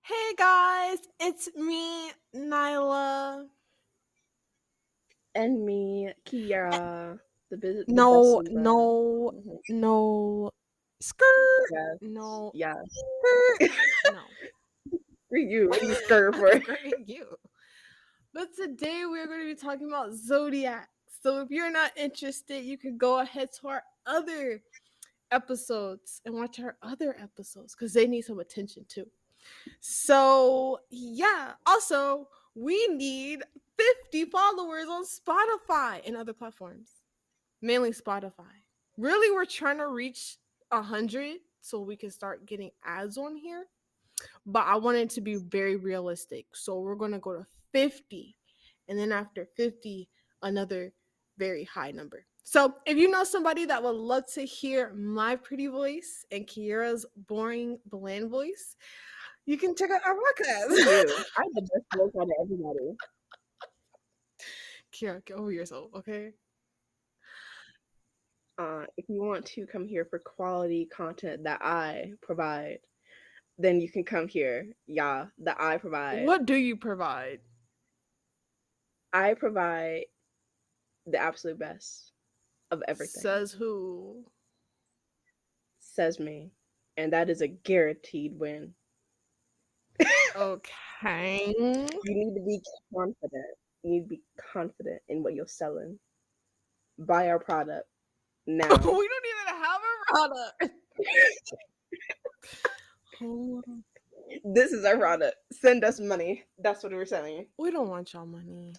Hey guys, it's me, Nyla. And me, Kiara, the best No, Libra. no, Mhm. no, skirt, Yes, no, yeah. skirt, no. For you, what do you stir I'm for? skirting you. But today we're going to be talking about Zodiacs. So if you're not interested, you can go ahead to our other episodes and watch our other episodes because they need some attention too. So, yeah. Also, we need 50 followers on Spotify and other platforms, mainly Spotify. Really, we're trying to reach 100 so we can start getting ads on here. But I want it to be very realistic. So, we're going to go to 50. And then after 50, another very high number. So, if you know somebody that would love to hear my pretty voice and Kiera's boring, bland voice, you can check out our For podcast. you, I have the best voice out of everybody. Kiara, get over yourself, okay? If you want to come here for quality content that I provide, then you can come here. Yeah, that I provide. What do you provide? I provide the absolute best of everything, Says who? says me. And that is a guaranteed win. Okay. You need to be confident. You need to be confident in what you're selling. Buy our product We now. don't even have a product. Hold on. This is our product. Send us money. That's what we're selling. We don't want y'all money.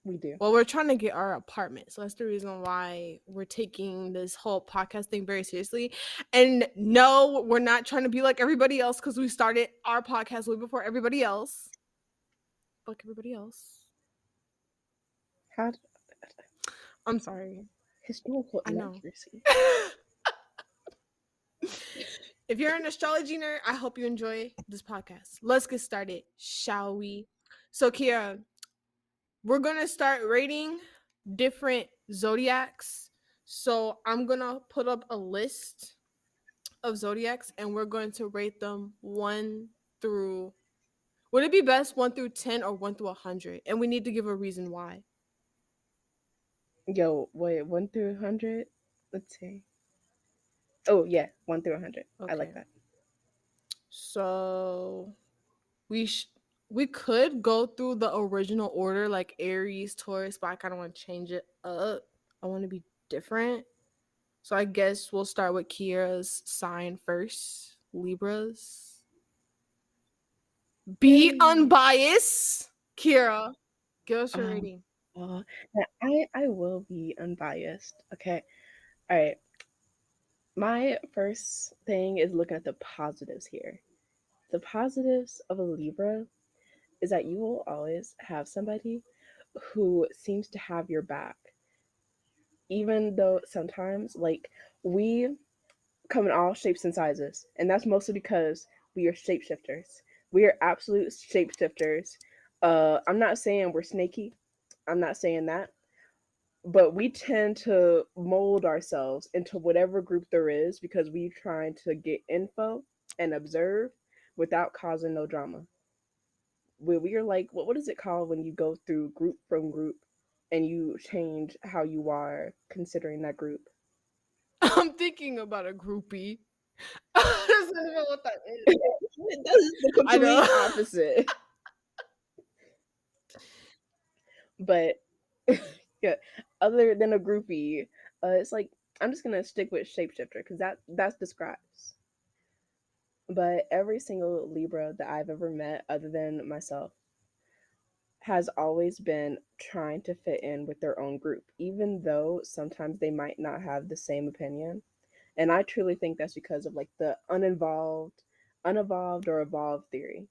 We do. Well, we're trying to get our apartment. So that's the reason why we're taking this whole podcast thing very seriously. And no, we're not trying to be like everybody else because we started our podcast way before everybody else. Like everybody else. How I'm sorry. historical I know. inaccuracy. If you're an astrology nerd, I hope you enjoy this podcast. Let's get started, shall we? So, Kia, we're gonna start rating different zodiacs. So, I'm gonna put up a list of zodiacs and we're going to rate them one through. Would it be best 1 through 10 or 1 through 100? And we need to give a reason why. Yo, wait, 1 through 100? Let's see. Oh yeah, 1 through 100. I like Okay. that. So we sh- we could go through the original order like Aries, Taurus, but I kind of want to change it up. I want to be different. So I guess we'll start with Kiera's sign first. Libras. Be Yay. unbiased. Kiera, give us your Um rating. now I will be unbiased. Okay. All right. My first thing is looking at the positives here. The positives of a Libra is that you will always have somebody who seems to have your back. Even though sometimes, like, we come in all shapes and sizes, and that's mostly because we are shapeshifters. We are absolute shapeshifters. I'm not saying we're snaky. I'm not saying that, but we tend to mold ourselves into whatever group there is because we trying to get info and observe without causing no drama. We are like, what is it called when you go through group from group and you change how you are considering that group? I'm thinking about a groupie. That's not even what that is. That is the I complete know. opposite. But yeah, other than a groupie, it's like I'm just gonna stick with shapeshifter because that describes. But every single Libra that I've ever met, other than myself, has always been trying to fit in with their own group, even though sometimes they might not have the same opinion. And I truly think that's because of like the unevolved or evolved theory.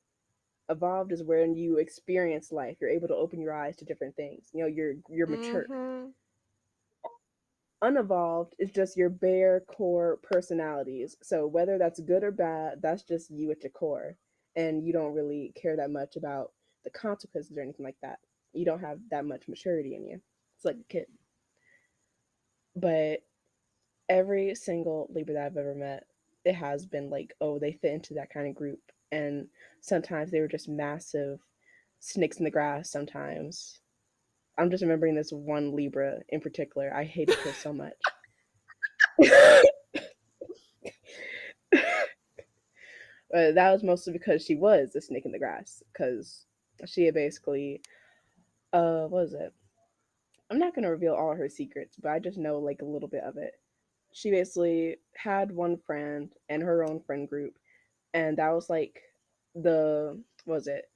Evolved is when you experience life, you're able to open your eyes to different things. You know, you're mature. Mm-hmm. Unevolved is just your bare core personalities. So whether that's good or bad, that's just you at your core. And you don't really care that much about the consequences or anything like that. You don't have that much maturity in you. It's like a kid. But every single Libra that I've ever met, it has been like, oh, they fit into that kind of group. and sometimes they were just massive snakes in the grass. Sometimes I'm just remembering this one Libra in particular. I hated her so much. That was mostly because she was a snake in the grass. Because she had basically, what was it? I'm not gonna reveal all her secrets, but I just know like a little bit of it. She basically had one friend and her own friend group, and that was like the what was it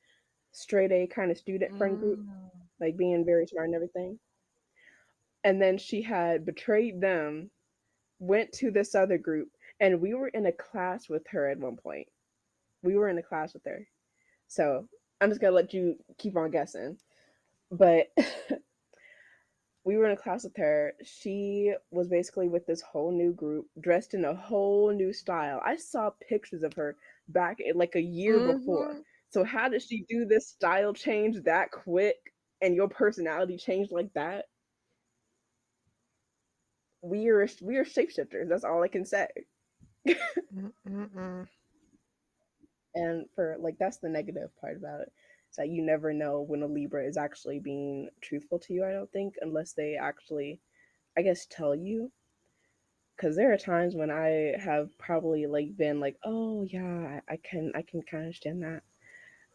straight A kind of student friend group, Mm. like being very smart and everything. And then she had betrayed them, went to this other group, and we were in a class with her at one point. We were in a class with her. So I'm just gonna let you keep on guessing. But we were in a class with her. She was basically with this whole new group, dressed in a whole new style. I saw pictures of her back in like a year before. Mm-hmm. So how did she do this style change that quick and your personality changed like that? We are shapeshifters. That's all I can say. Mm-mm-mm. And for like that's the negative part about it. Is that you never know when a Libra is actually being truthful to you, I don't think, unless they actually I guess tell you. Because there are times when I have probably like been like, oh yeah, I can kind of understand that.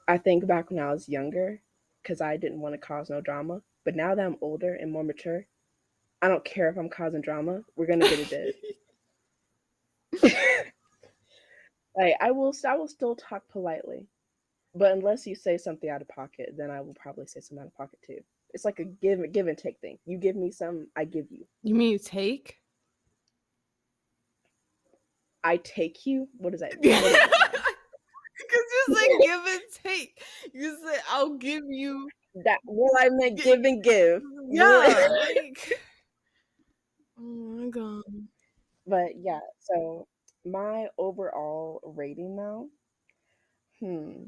I think back when I was younger, because I didn't want to cause no drama. But now that I'm older and more mature, I don't care if I'm causing drama. We're gonna get it did. Like I will still talk politely, but unless you say something out of pocket, then I will probably say something out of pocket too. It's like a give and take thing. You give me some, I give you. You mean you take? I take you. What does that? Because What does that mean? you said give and take. You said I'll give you. That well, I meant Gi- give and give. Yeah, like oh my god. But yeah, so my overall rating now, hmm,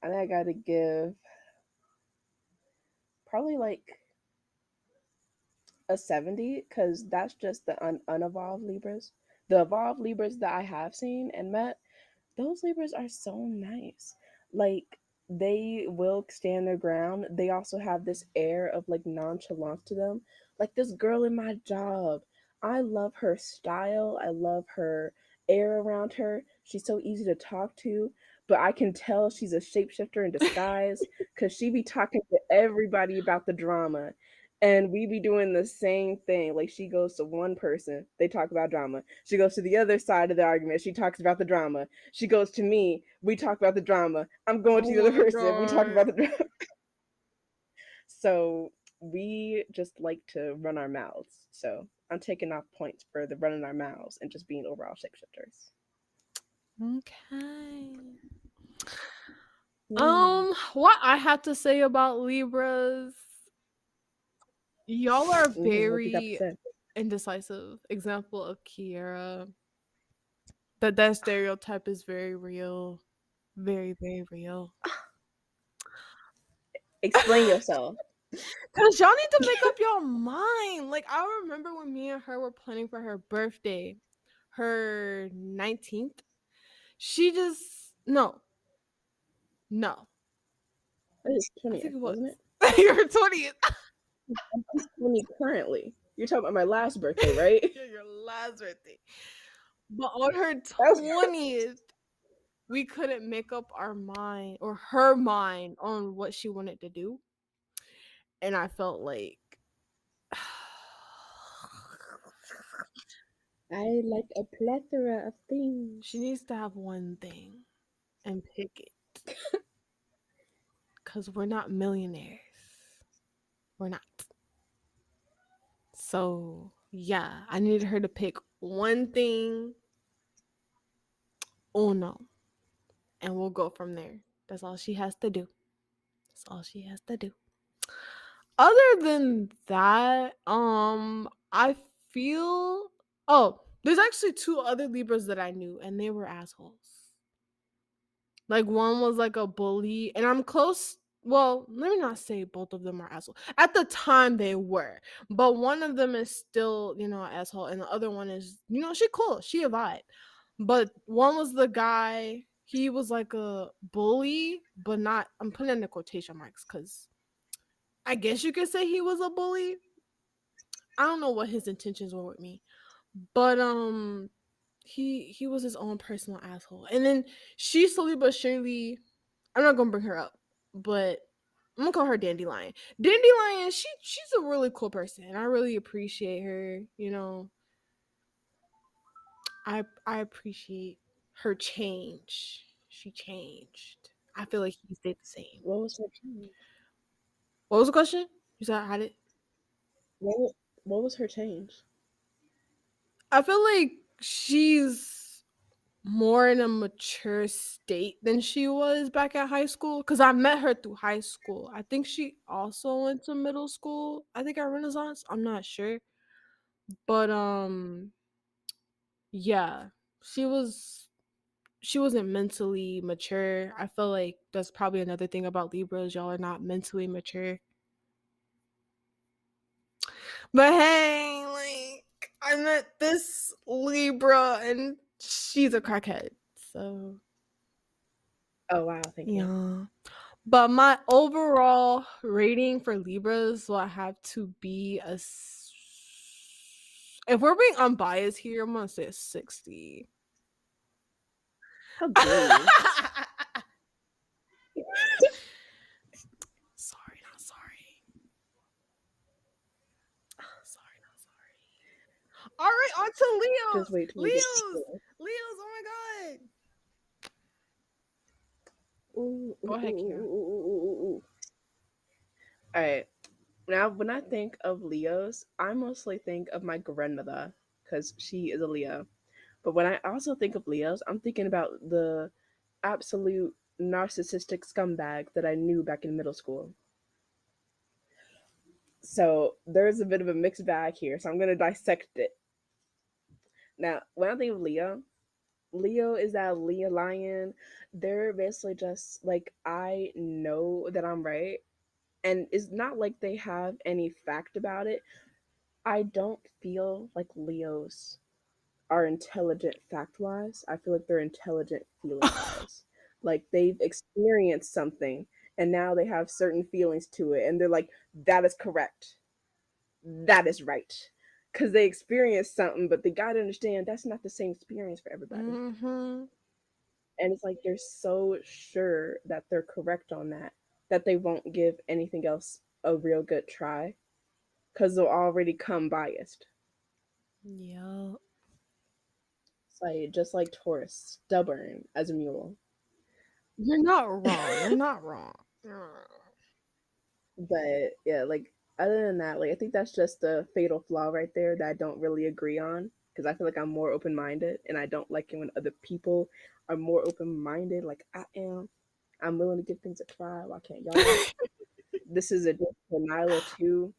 I think I gotta give probably like a 70 because that's just the unevolved Libras. The evolved Libras that I have seen and met, those Libras are so nice. Like they will stand their ground. They also have this air of like nonchalance to them. Like this girl in my job. I love her style. I love her air around her. She's so easy to talk to, but I can tell she's a shapeshifter in disguise cuz she be talking to everybody about the drama. And we be doing the same thing. Like she goes to one person, they talk about drama. She goes to the other side of the argument, she talks about the drama. She goes to me, we talk about the drama. I'm going to Oh the other my person, we talk god. about the drama. So we just like to run our mouths. So I'm taking off points for the running our mouths and just being overall shapeshifters. Okay. Yeah. What I have to say about Libras, y'all are What you got to very say? indecisive. Example of Kiera. That stereotype is very real. Very, very real. Explain yourself. Cause y'all need to make up your mind. Like I remember when me and her were planning for her birthday, her 19th. She just no. That is I think 20th, it was. wasn't it? Your 20th. It's 20 currently. You're talking about my last birthday, right? Yeah, your last birthday. But on her That was 20th, we couldn't make up our mind or her mind on what she wanted to do. And I felt like I like a plethora of she things. needs to have one thing and pick it. Because we're not millionaires. We're not. So, yeah, I needed her to pick one thing, uno, and we'll go from there. That's all she has to do. That's all she has to do. Other than that, I feel there's actually two other Libras that I knew and they were assholes. Like one was like a bully and I'm close well, let me not say both of them are assholes. At the time they were, but one of them is still, an asshole and the other one is, she cool, she a vibe. But one was the guy, he was like a bully, but not. I'm putting in the quotation marks because I guess you could say he was a bully. I don't know what his intentions were with me, but he was his own personal asshole. And then she slowly but surely, I'm not gonna bring her up, but I'm gonna call her Dandelion. Dandelion, she's a really cool person. I really appreciate her. You know, I appreciate her change. She changed. I feel like he stayed the same. What was her change? What was the question? You said I had it. What was her change? I feel like she's more in a mature state than she was back at high school because I met her through high school. I think she also went to middle school. I think at Renaissance. I'm not sure, but yeah, she was she wasn't mentally mature. I feel like that's probably another thing about Libras. Y'all are not mentally mature. But hey, like I met this Libra and she's a crackhead. So Oh wow, thank you. yeah. But my overall rating for Libras will have to be if we're being unbiased here, I'm gonna say a 60. How dare you? Sorry, not sorry. Sorry, not sorry. All right, on to Just Leos. wait till we get to Leos. school. Leos, oh my god. Ooh, Go ooh, ooh, ahead, Kira. ooh, ooh, ooh, ooh, ooh. All right. Now, when I think of Leos, I mostly think of my grandmother because she is a Leo. But when I also think of Leos, I'm thinking about the absolute narcissistic scumbag that I knew back in middle school. So there's a bit of a mixed bag here. So I'm going to dissect it. Now, when I think of Leo, Leo is that Leo lion. They're basically just like, I know that I'm right. And it's not like they have any fact about it. I don't feel like Leos are intelligent fact wise. I feel like they're intelligent feeling wise. Like they've experienced something and now they have certain feelings to it and they're like, that is correct. That is right. Because they experienced something, but they got to understand that's not the same experience for everybody. Mm-hmm. And it's like they're so sure that they're correct on that that they won't give anything else a real good try because they'll already come biased. Yeah. It's like just like Taurus, stubborn as a mule. You're not wrong. You're not wrong. But yeah, like other than that, like I think that's just a fatal flaw right there that I don't really agree on because I feel like I'm more open minded and I don't like it when other people are more open minded. Like I am, I'm willing to give things a try. Why can't y'all? This is a Nyla too.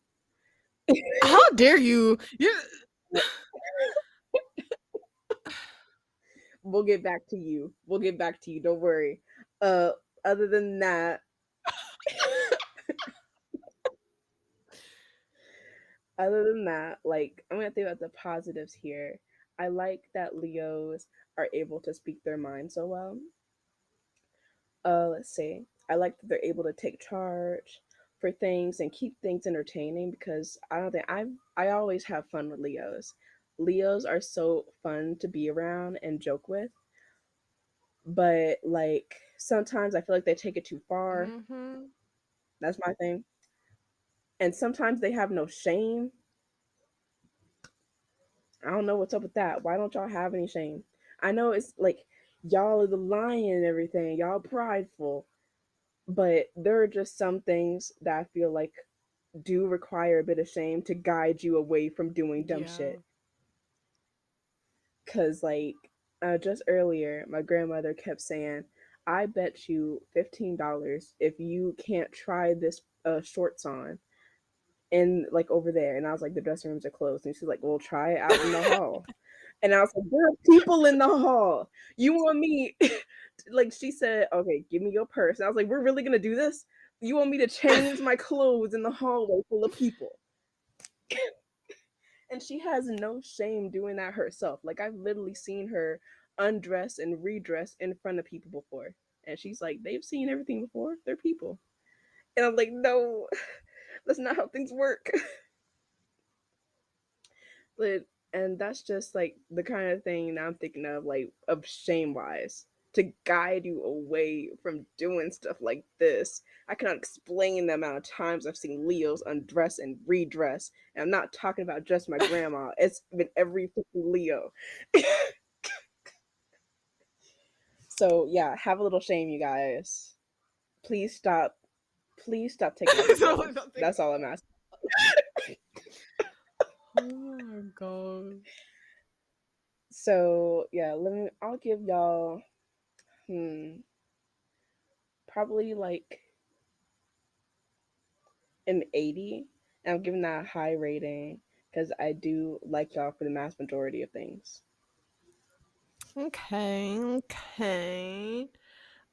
How dare you? You We'll get back to you. We'll get back to you. Don't worry. Uh, other than that, like I'm gonna think about the positives here. I like that Leos are able to speak their mind so well. Let's see. I like that they're able to take charge for things and keep things entertaining because I don't think I always have fun with Leos. Leos are so fun to be around and joke with, but like sometimes I feel like they take it too far. mm-hmm. That's my thing. And sometimes they have no shame. I don't know what's up with that. Why don't y'all have any shame? I know it's like y'all are the lion and everything. Y'all prideful, but there are just some things that I feel like do require a bit of shame to guide you away from doing dumb Yeah. shit. Cause like just earlier, my grandmother kept saying, "I bet you $15 if you can't try this shorts on." And like over there, and I was like, the dressing rooms are closed, and she's like, "Well, try it out in the hall." And I was like, "There are people in the hall. You want me?" Like she said, "Okay, give me your purse." And I was like, "We're really gonna do this? You want me to change my clothes in the hallway full of people?" And she has no shame doing that herself. Like I've literally seen her undress and redress in front of people before. And she's like, they've seen everything before. They're people. And I'm like, no, that's not how things work. But and that's just like the kind of thing that I'm thinking of, like of shame wise, to guide you away from doing stuff like this. I cannot explain the amount of times I've seen Leos undress and redress. And I'm not talking about just my grandma. It's been every freaking Leo. So yeah, have a little shame, you guys. Please stop. Please stop taking off your So, clothes. That's all I'm asking. oh my god. So yeah, let me. I'll give y'all. Hmm. Probably like an 80. And I'm giving that a high rating because I do like y'all for the mass majority of things. Okay, okay.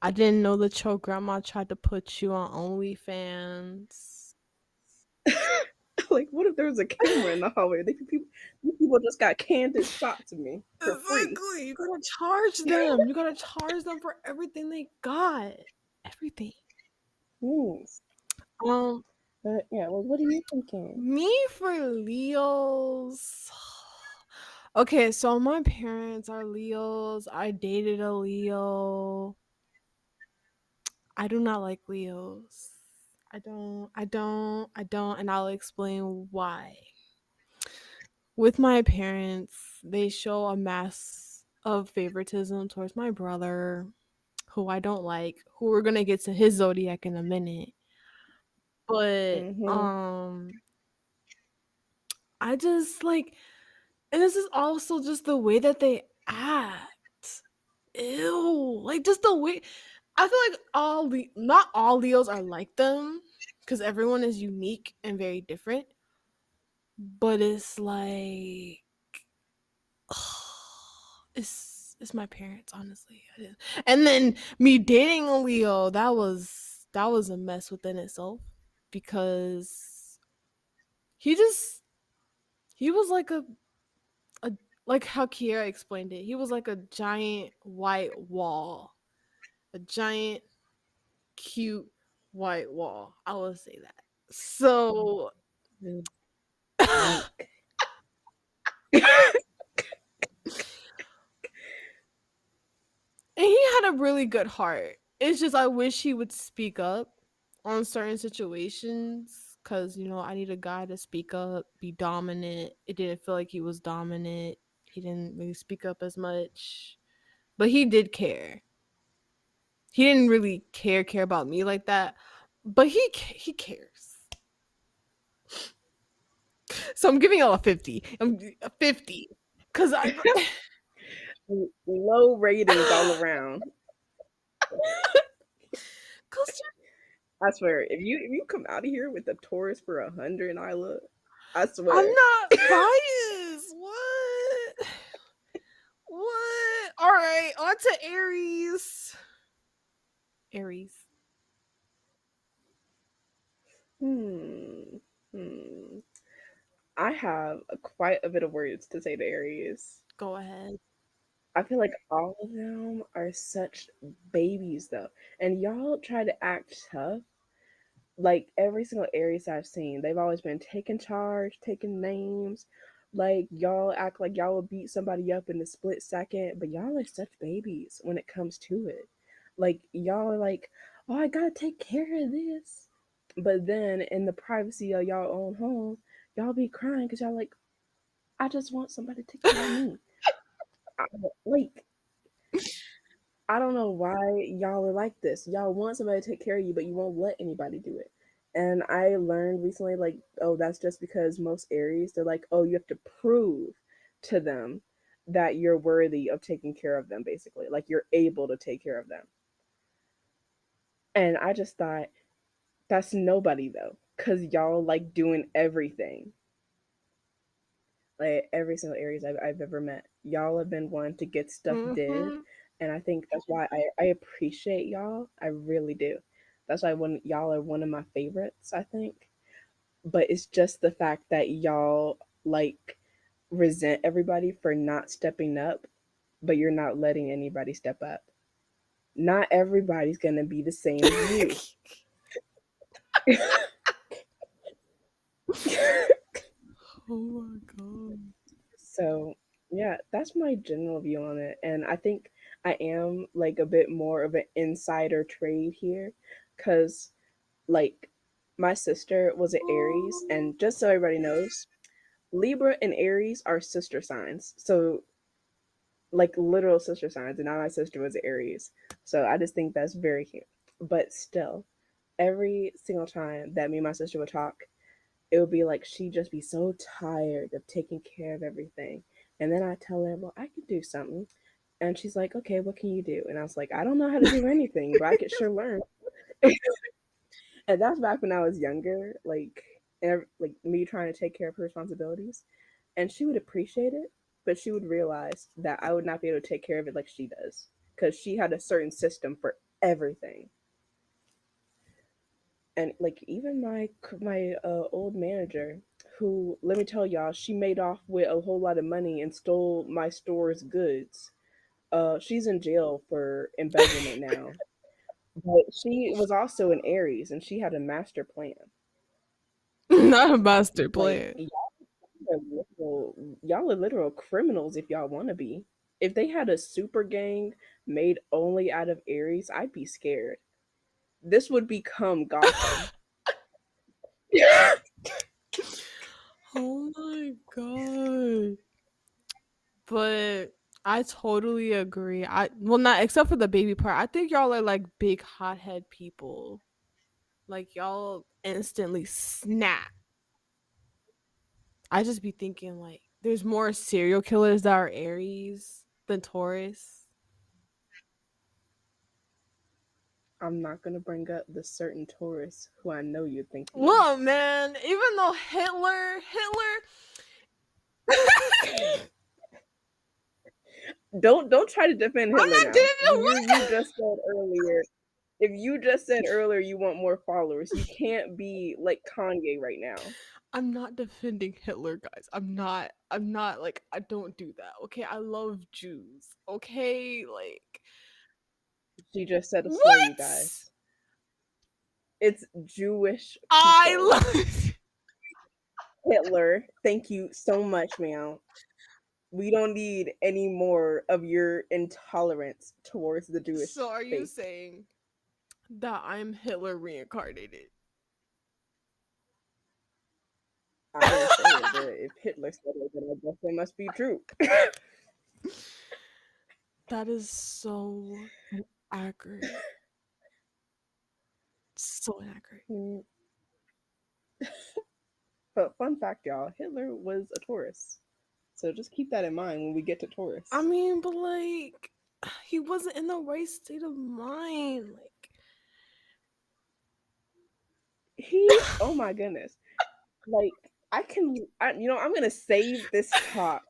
I didn't know that your grandma tried to put you on OnlyFans. Like, what if there was a camera in the hallway? These people just got candid shots of me for free. Exactly. You gotta charge them. You gotta charge them for everything they got. Everything. Yes. Um, But yeah, well, what are you thinking? Me for Leos. Okay, so my parents are Leos. I dated a Leo. I do not like Leos. I don't, and I'll explain why. With my parents, they show a mass of favoritism towards my brother, who I don't like, who we're gonna get to his zodiac in a minute. But Mm-hmm. I just like, and this is also just the way that they act. Ew. Like just the way, I feel like not all Leos are like them, because everyone is unique and very different. But it's like it's my parents, honestly. And then me dating a Leo, that was a mess within itself, because he just he was a like how Kiera explained it. He was like a giant white wall, a giant cute white wall. I will say that. So and Weak. he had a really good heart. It's just I wish he would speak up on certain situations, cuz I need a guy to speak up, be dominant. It didn't feel like he was dominant. He didn't really speak up as much, but he did care. He didn't really care about me like that, but he cares. So I'm giving y'all a 50. I'm a 50 cuz I Low ratings all around. cuz I swear, if you come out of here with a Taurus for 100, and I look, I I'm swear. not biased. What? What? All right, on to Aries. Aries. Hmm. Hmm. I have quite a bit of words to say to Aries. Go ahead. I feel like all of them are such babies though. And y'all try to act tough. Like every single Aries I've seen, they've always been taking charge, taking names. Like y'all act like y'all will beat somebody up in a split second, but y'all are such babies when it comes to it. Like y'all are like, oh, I gotta take care of this. But then in the privacy of y'all own home, y'all be crying because y'all like, I just want somebody to take care of me. I, like I don't know why y'all are like this. Y'all want somebody to take care of you, but you won't let anybody do it. And I learned recently, like, oh, that's just because most Aries, they're like, oh, you have to prove to them that you're worthy of taking care of them, basically. Like, you're able to take care of them. And I just thought, that's nobody, though, because y'all like doing everything. Like, every single Aries I've ever met, y'all have been one to get stuff did. Mm-hmm. And I think that's why I appreciate y'all. I really do. That's why y'all are one of my favorites, I think. But it's just the fact that y'all like resent everybody for not stepping up. but you're not letting anybody step up. Not everybody's gonna be the same as you. Oh my god. So yeah, that's my general view on it. And I think I am like a bit more of an insider trade here, because like my sister was an Aries, and just so everybody knows, Libra and Aries are sister signs. So like literal sister signs, and now my sister was Aries. So I just think that's very cute. But still, every single time that me and my sister would talk, it would be like she'd just be so tired of taking care of everything. And then I tell her, well, I could do something. And she's like, okay, what can you do? And I was like, I don't know how to do anything, but I could sure learn. And that's back when I was younger, like me trying to take care of her responsibilities. And she would appreciate it, but she would realize that I would not be able to take care of it like she does, because she had a certain system for everything. And like even my old manager, who, let me tell y'all, she made off with a whole lot of money and stole my store's goods. She's in jail for embezzlement now. But she was also an Aries, and she had a master plan. Not a master Like plan. y'all are literal criminals if y'all want to be. If they had a super gang made only out of Aries, I'd be scared. This would become Gotham. Oh my god. But I totally agree. I well not except for the baby part. I think y'all are like big hothead people. Like y'all instantly snap. I just be thinking like there's more serial killers that are Aries than Taurus. I'm not gonna bring up the certain Taurus who I know you're thinking of. Well, man, even though I'm Don't try to defend Hitler not now. David You just said earlier, if you just said earlier you want more followers, you can't be like Kanye right now. I'm not defending Hitler, guys. I'm not like I don't do that. Okay? I love Jews. Okay? Like She just said a slur, you what? guys. It's Jewish I people. love Hitler, thank you so much, ma'am. We don't need any more of your intolerance towards the So Jewish are you faith. saying that I'm Hitler reincarnated? I didn't say it, but if Hitler said it, then I guess it must be true. That is so accurate. So inaccurate. Mm, but fun fact, y'all, Hitler was a Taurus. So just keep that in mind when we get to I Taurus. mean, but like he wasn't in the right state of mind. Like Oh my goodness. Like, I'm going to save this talk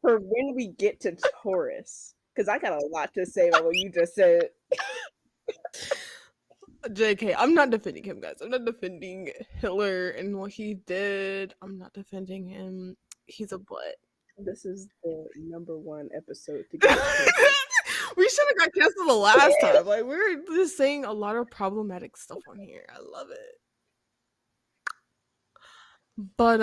for when we get to Taurus. Because I got a lot to say about what you just said. JK, I'm not defending him, guys. I'm not defending Hitler and what he did. I'm not defending him. He's a butt. This is the number one episode to get us canceled. We should have got canceled the last time. Like we were just saying a lot of problematic stuff on here. I love it. But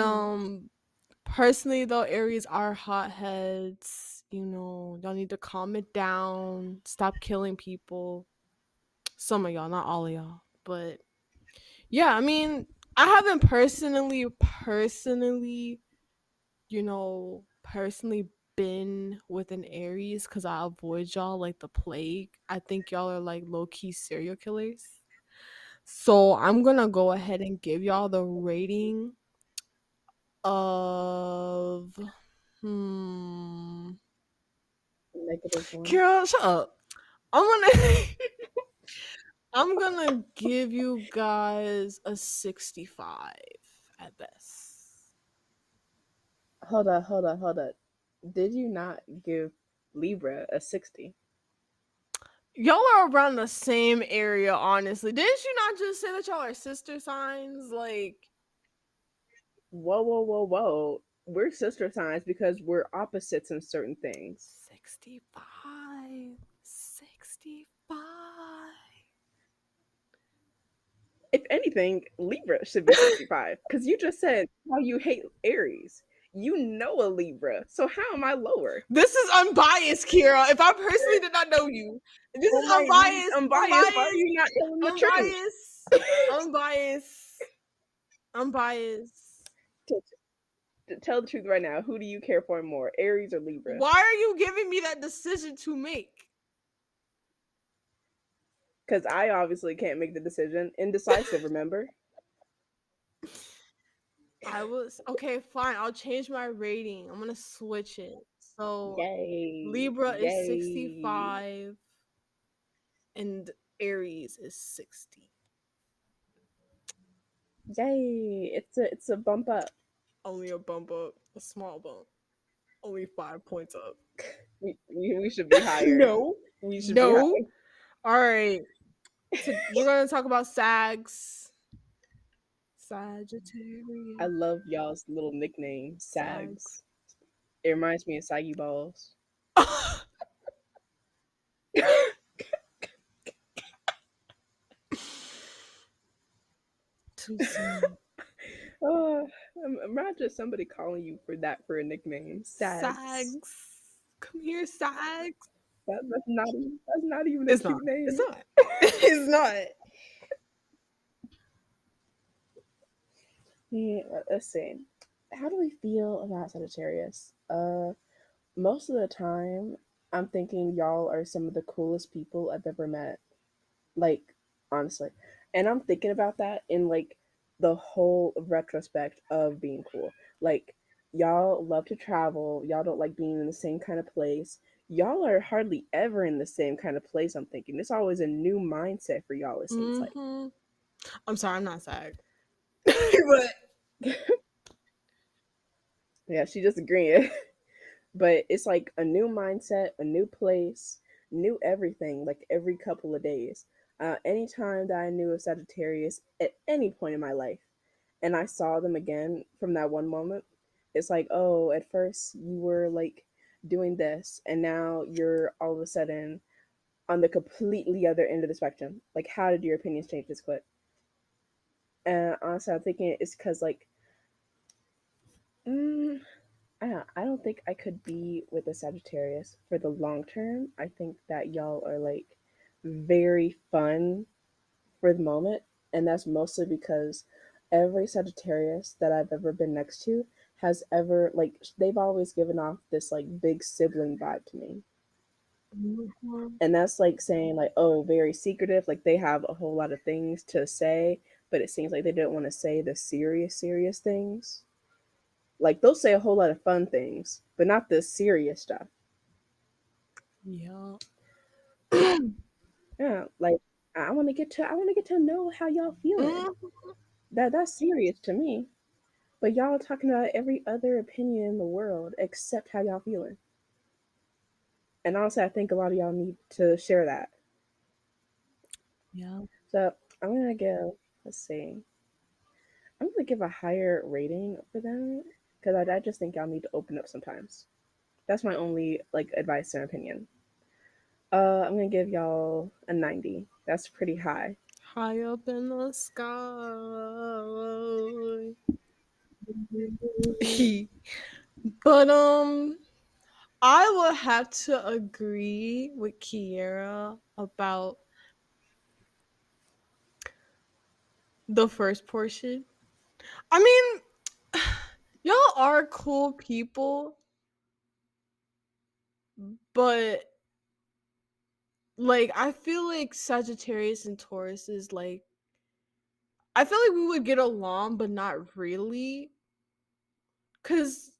personally though, Aries are hotheads. You know, y'all need to calm it down. Stop killing people. Some of y'all, not all of y'all. But yeah, I mean, I haven't personally, personally been with an Aries because I avoid y'all like the plague. I think y'all are like low key serial killers. So I'm gonna go ahead and give y'all the rating of hmm. -1. Girl, shut up. I'm gonna I'm gonna give you guys a 65 at best. Hold on. Did you not give Libra a 60? Y'all are around the same area, honestly. Didn't you not just say that y'all are sister signs? Like Whoa. We're sister signs because we're opposites in certain things. 65. 65. If anything, Libra should be 65 because you just said how you hate Aries. You know a Libra, so how am I lower? This is unbiased, Kira. If I personally did not know you, this Oh is my, unbiased. unbiased. Why are Unbiased. you not telling the truth? Unbiased. Unbiased. Unbiased. to, to tell the truth right now, who do you care for more, Aries or Libra? Why are you giving me that decision to make? Because I obviously can't make the decision. Indecisive, remember? I was okay, fine. I'll change my rating. I'm gonna switch it. So Yay. Libra is Yay. 65 and Aries is 60. Yay. It's a bump up. Only a bump up, a small bump. Only 5 points up. We should be higher. No. We should be No. higher. All right. So we're gonna talk about Sags. I Sagittarius. love y'all's little nickname, Sags. Sags. It reminds me of saggy balls. Too soon. Oh, imagine somebody calling you for that for a nickname, Sags. Sags. Come here, Sags. That's not even a It's cute not. It's name. not. It's not. Yeah, let's see. How do we feel about Sagittarius? Most of the time, I'm thinking y'all are some of the coolest people I've ever met. Like, honestly. And I'm thinking about that in like the whole retrospect of being cool. Like, y'all love to travel, y'all don't like being in the same kind of place. Y'all are hardly ever in the same kind of place, I'm thinking. It's always a new mindset for y'all, it seems like. Mm-hmm. I'm sorry, I'm not Sag. But Yeah, she just agreeing. But it's like a new mindset, a new place, new everything, like every couple of days. Anytime that I knew of Sagittarius at any point in my life, and I saw them again from that one moment, it's like, oh, at first you were like doing this, and now you're all of a sudden on the completely other end of the spectrum. Like, how did your opinions change this quick? And honestly, I'm thinking it's because, like, mm, I don't think I could be with a Sagittarius for the long term. I think that y'all are like very fun for the moment, and that's mostly because every Sagittarius that I've ever been next to has ever like they've always given off this like big sibling vibe to me. Mhm. And that's like saying like, oh, very secretive, like they have a whole lot of things to say, but it seems like they don't want to say the serious things. Like they'll say a whole lot of fun things, but not the serious stuff. Yeah. Yeah, like I want to get to know how y'all feeling. Mm, That's serious to me. But y'all talking about every other opinion in the world except how y'all feeling. And honestly, I think a lot of y'all need to share that. yeah. So I'm gonna give. Let's see. I'm gonna give a higher rating for them because I just think y'all need to open up sometimes. That's my only like advice and opinion. I'm gonna give y'all a 90. That's pretty high. High up in the sky. But I would have to agree with Kiera about the first portion. I mean, y'all are cool people, but like I feel like Sagittarius and Taurus is like I feel like we would get along, but not really. Cause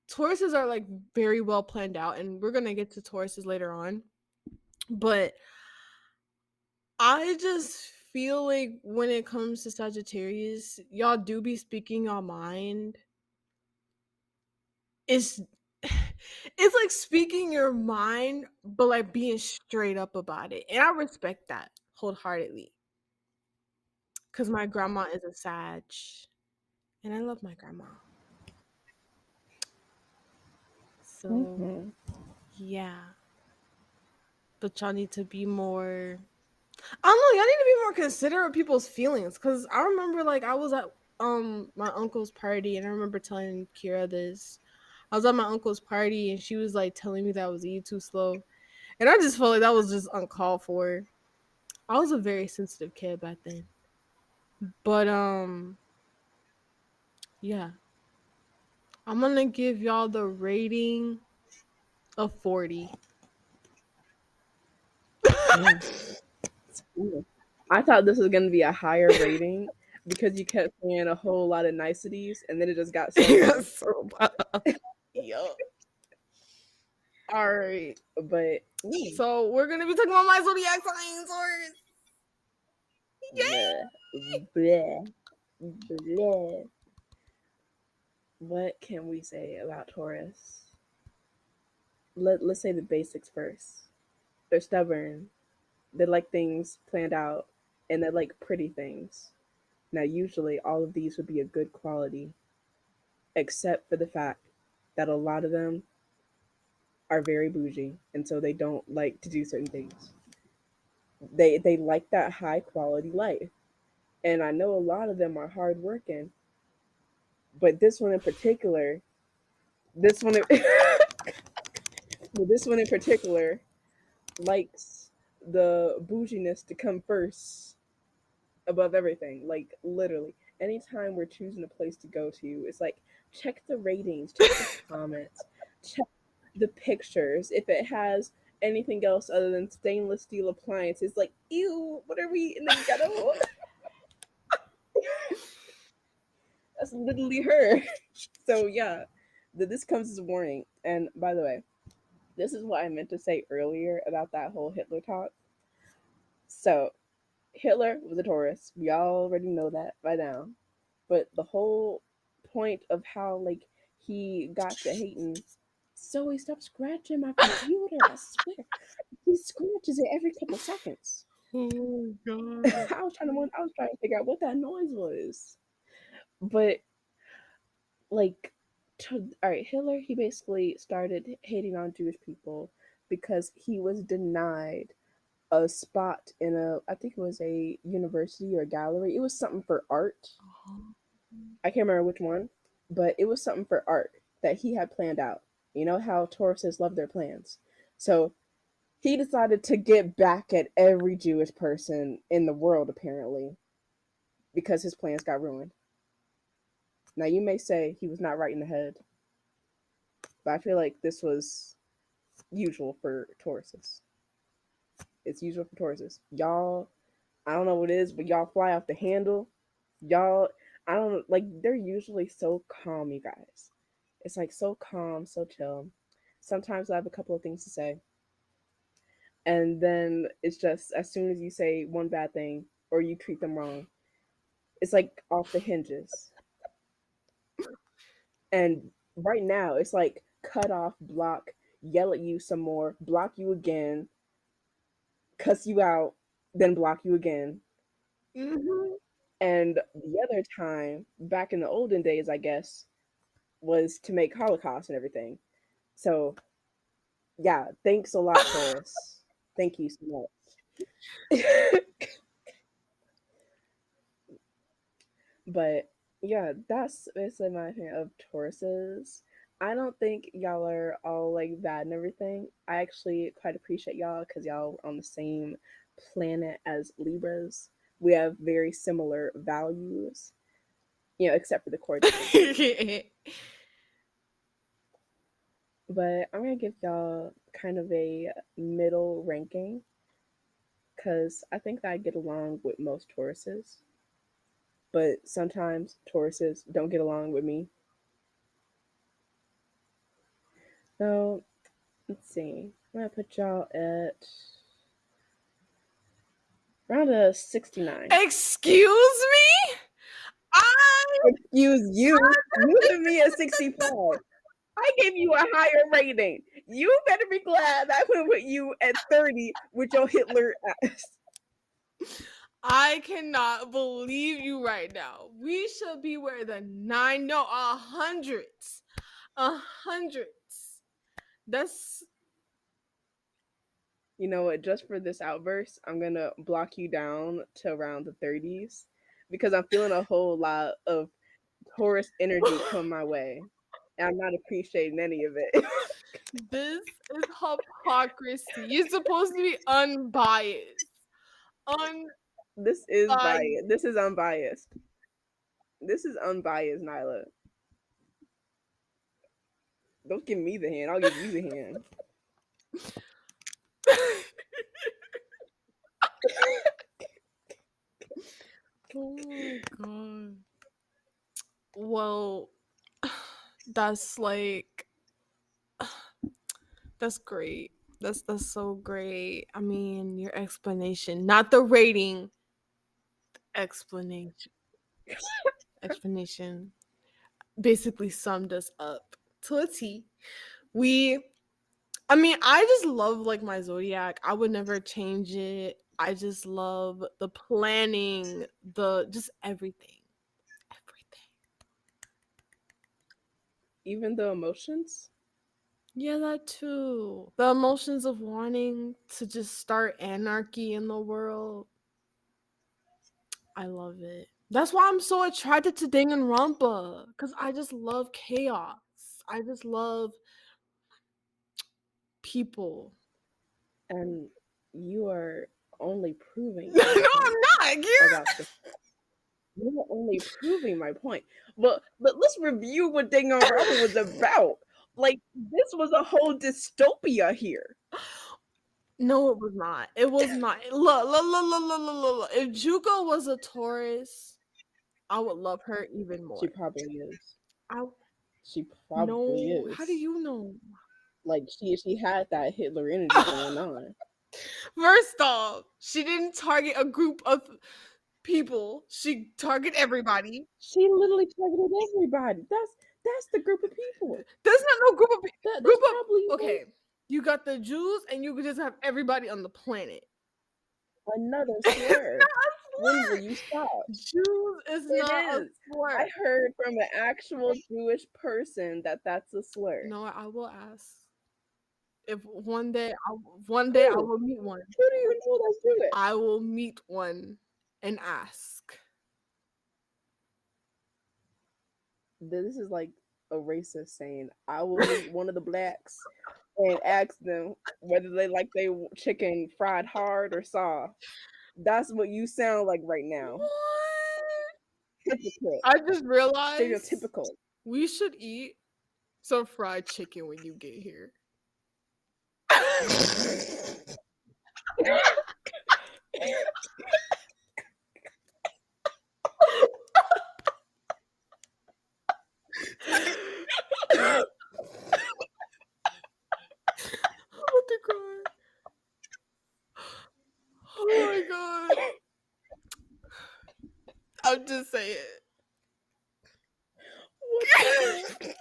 Tauruses are like very well planned out, and we're gonna get to Tauruses later on. But I just feel like when it comes to Sagittarius, y'all do be speaking your mind. It's it's like speaking your mind, but like being straight up about it. And I respect that wholeheartedly. Cause my grandma is a Sag. And I love my grandma. So Mm-hmm. Yeah, but y'all need to be more. I don't know. Y'all need to be more considerate of people's feelings. Cause I remember, like, I was at my uncle's party, and I remember telling Kira this. I was at my uncle's party, and she was like telling me that I was eating too slow, and I just felt like that was just uncalled for. I was a very sensitive kid back then, but yeah, I'm gonna give y'all the rating of 40. Damn. Ooh. I thought this was gonna be a higher rating because you kept saying a whole lot of niceties, and then it just got so low. So bad. Yup. All right. But ooh, So we're gonna be talking about my zodiac signs, or bleh, bleh, bleh. What can we say about Taurus? Let's say the basics first. They're stubborn. They like things planned out, and they like pretty things. Now, usually, all of these would be a good quality, except for the fact that a lot of them are very bougie, and so they don't like to do certain things. They like that high quality life, and I know a lot of them are hardworking, but this one in particular, this one, in, this one in particular, likes the bouginess to come first above everything. Like literally, anytime we're choosing a place to go to, it's like check the ratings, check the comments, check the pictures. If it has anything else other than stainless steel appliances, like ew, what are we in the ghetto? That's literally her. So yeah, this comes as a warning. And by the way, this is what I meant to say earlier about that whole Hitler talk. So Hitler was a Taurus. We already know that by now. But the whole point of how like he got to hating, so he stopped scratching my computer. I swear, he scratches it every couple seconds. oh god. I was trying to figure out what that noise was, but like, all right, Hitler. He basically started hating on Jewish people because he was denied a spot in a, I think it was a university or gallery. It was something for art. I can't remember which one, but it was something for art that he had planned out. You know how Tauruses love their plans. So he decided to get back at every Jewish person in the world, apparently, because his plans got ruined. Now, you may say he was not right in the head, but I feel like this was usual for Tauruses. It's usual for Tauruses. Y'all, I don't know what it is, but y'all fly off the handle. Y'all, I don't like, they're usually so calm, you guys. It's like so calm, so chill. Sometimes I have a couple of things to say, and then it's just as soon as you say one bad thing or you treat them wrong, it's like off the hinges. And right now, it's like cut off, block, yell at you some more, block you again, cuss you out, then block you again. Mm-hmm. And the other time, back in the olden days, I guess, was to make Holocaust and everything. So yeah, thanks a lot, Taurus. Thank you so much. But yeah, that's basically my opinion of Tauruses. I don't think y'all are all like bad and everything. I actually quite appreciate y'all because y'all are on the same planet as Libras. We have very similar values, except for the core differences. But I'm gonna give y'all kind of a middle ranking because I think that I get along with most Tauruses, but sometimes Tauruses don't get along with me. So let's see. I'm gonna put y'all at around a 69. Excuse me? I Excuse you. You give me a 65. I gave you a higher rating. You better be glad I went with you at 30 with your Hitler ass. I cannot believe you right now. We should be where the nine, no, a hundreds. A hundreds. That's You know what? Just for this outburst, I'm gonna block you down to around the 30s because I'm feeling a whole lot of Taurus energy come my way, and I'm not appreciating any of it. This is hypocrisy. You're supposed to be unbiased. Unbiased. This is biased. This is unbiased. This is unbiased, Nyla. Don't give me the hand. I'll give you the hand. Oh my god. Well, that's like that's great. That's so great. I mean, your explanation, not the rating, explanation. Explanation basically summed us up to a T. We I mean, I just love like my zodiac. I would never change it. I just love the planning, the just everything. Everything. Even the emotions. Yeah, that too. The emotions of wanting to just start anarchy in the world. I love it. That's why I'm so attracted to Danganronpa, because I just love chaos. I just love people. And you are only proving No, my point I'm not. You're about the. You are only proving my point. But let's review what Danganronpa was about. Like this was a whole dystopia here. No, it was not. It was not. Look. If Juko was a Taurus, I would love her even She more. probably is. I She probably no. How do is. you know? Like she had that Hitler energy going on. First off, she didn't target a group of people. She targeted everybody. She literally targeted everybody. That's the group of people. There's not no group of That's probably okay. You got the Jews, and you could just have everybody on the planet. another It's not slur. a When will slur. you stop? Jews is It not a is. I slur. heard from an actual Jewish person that that's a slur. You know what? I will ask. If one day I Who? will meet one. Who do you know that's Jewish? I will meet one and ask. This is like a racist saying. I will meet one of the blacks and ask them whether they like their chicken fried hard or soft. That's what you sound like right now. What? Hypocrite. I just realized Stereotypical. we should eat some fried chicken when you get here. I'm about to cry. Oh my god. I'm just saying. What the fuck?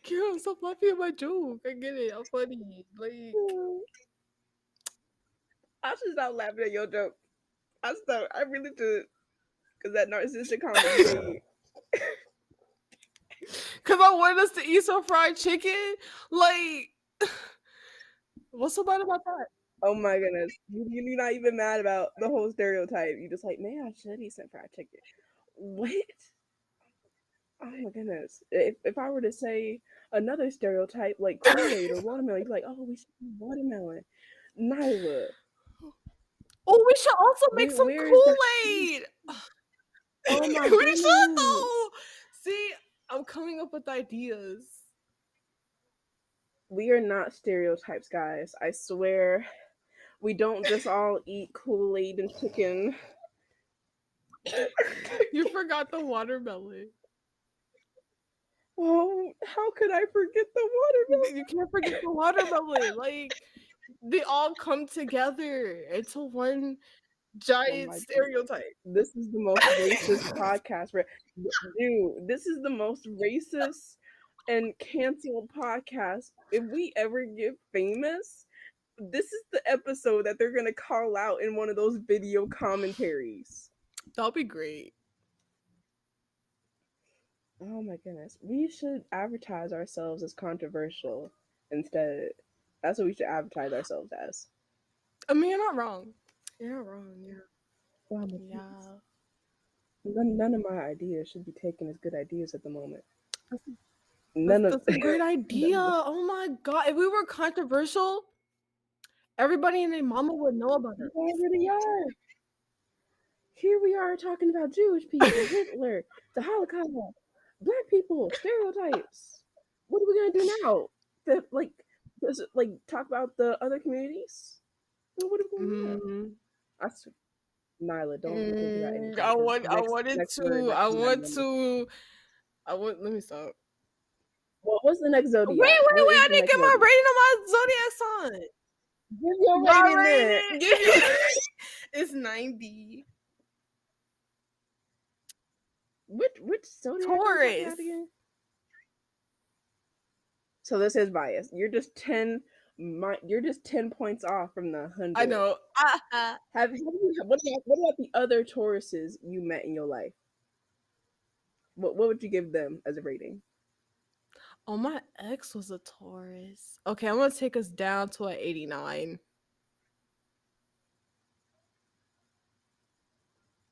Kira, stop laughing at my joke. I get it. I'm funny. Like, I should stop laughing at your joke. I really should. Because that narcissistic comment you made. because I wanted us to eat some fried chicken. Like, what's so bad about that? Oh my goodness. You're not even mad about the whole stereotype. You just like, man, I should eat some fried chicken. What? Oh my goodness. If I were to say another stereotype like Kool-Aid or watermelon, you'd be like, oh, we should eat watermelon. Nyla. Oh, we should also make some Where is that? Kool-Aid. Oh my We should goodness. though. See, I'm coming up with ideas. We are not stereotypes, guys. I swear. We don't just all eat Kool-Aid and chicken. You forgot the watermelon. Oh, how could I forget the You can't forget the watermelon. Like, they all come together into one watermelon? Oh giant my goodness. stereotype. This is the most racist podcast. Dude, this is the most racist and canceled podcast. If we ever get famous, this is the episode that they're going to call out in one of those video commentaries. That'll be great. Oh my goodness. We should advertise ourselves as controversial. instead. That's what we should advertise ourselves as. I mean, you're not wrong. You're not wrong. Wow, Yeah. none of my ideas should be taken as good ideas at the moment. That's, None of that's a great idea. none of Oh my god. If we were controversial, everybody and their mama would know about we it. already are. Here we are talking about Jewish people, Hitler, the Holocaust, black people, stereotypes. What are we gonna do now? Does it, like talk about the other communities? What are we gonna do? Mm, I swear, Nyla, don't think about anything I because want. I wanted next word to. that I comes out of want your mouth. to. I want. Let me stop. What's the next Wait, zodiac? wait, What wait! is I the didn't next get my zodiac? rating on my zodiac sign. Give your My rating then. Give your rating is 90. which zodiac are we talking Taurus. about again? So this is bias. You're just 10 points off from the I 100. know. What about the other Tauruses you met in your life? What would you give them as a rating? Oh, my ex was a Taurus. Okay, I'm gonna take us down to an 89.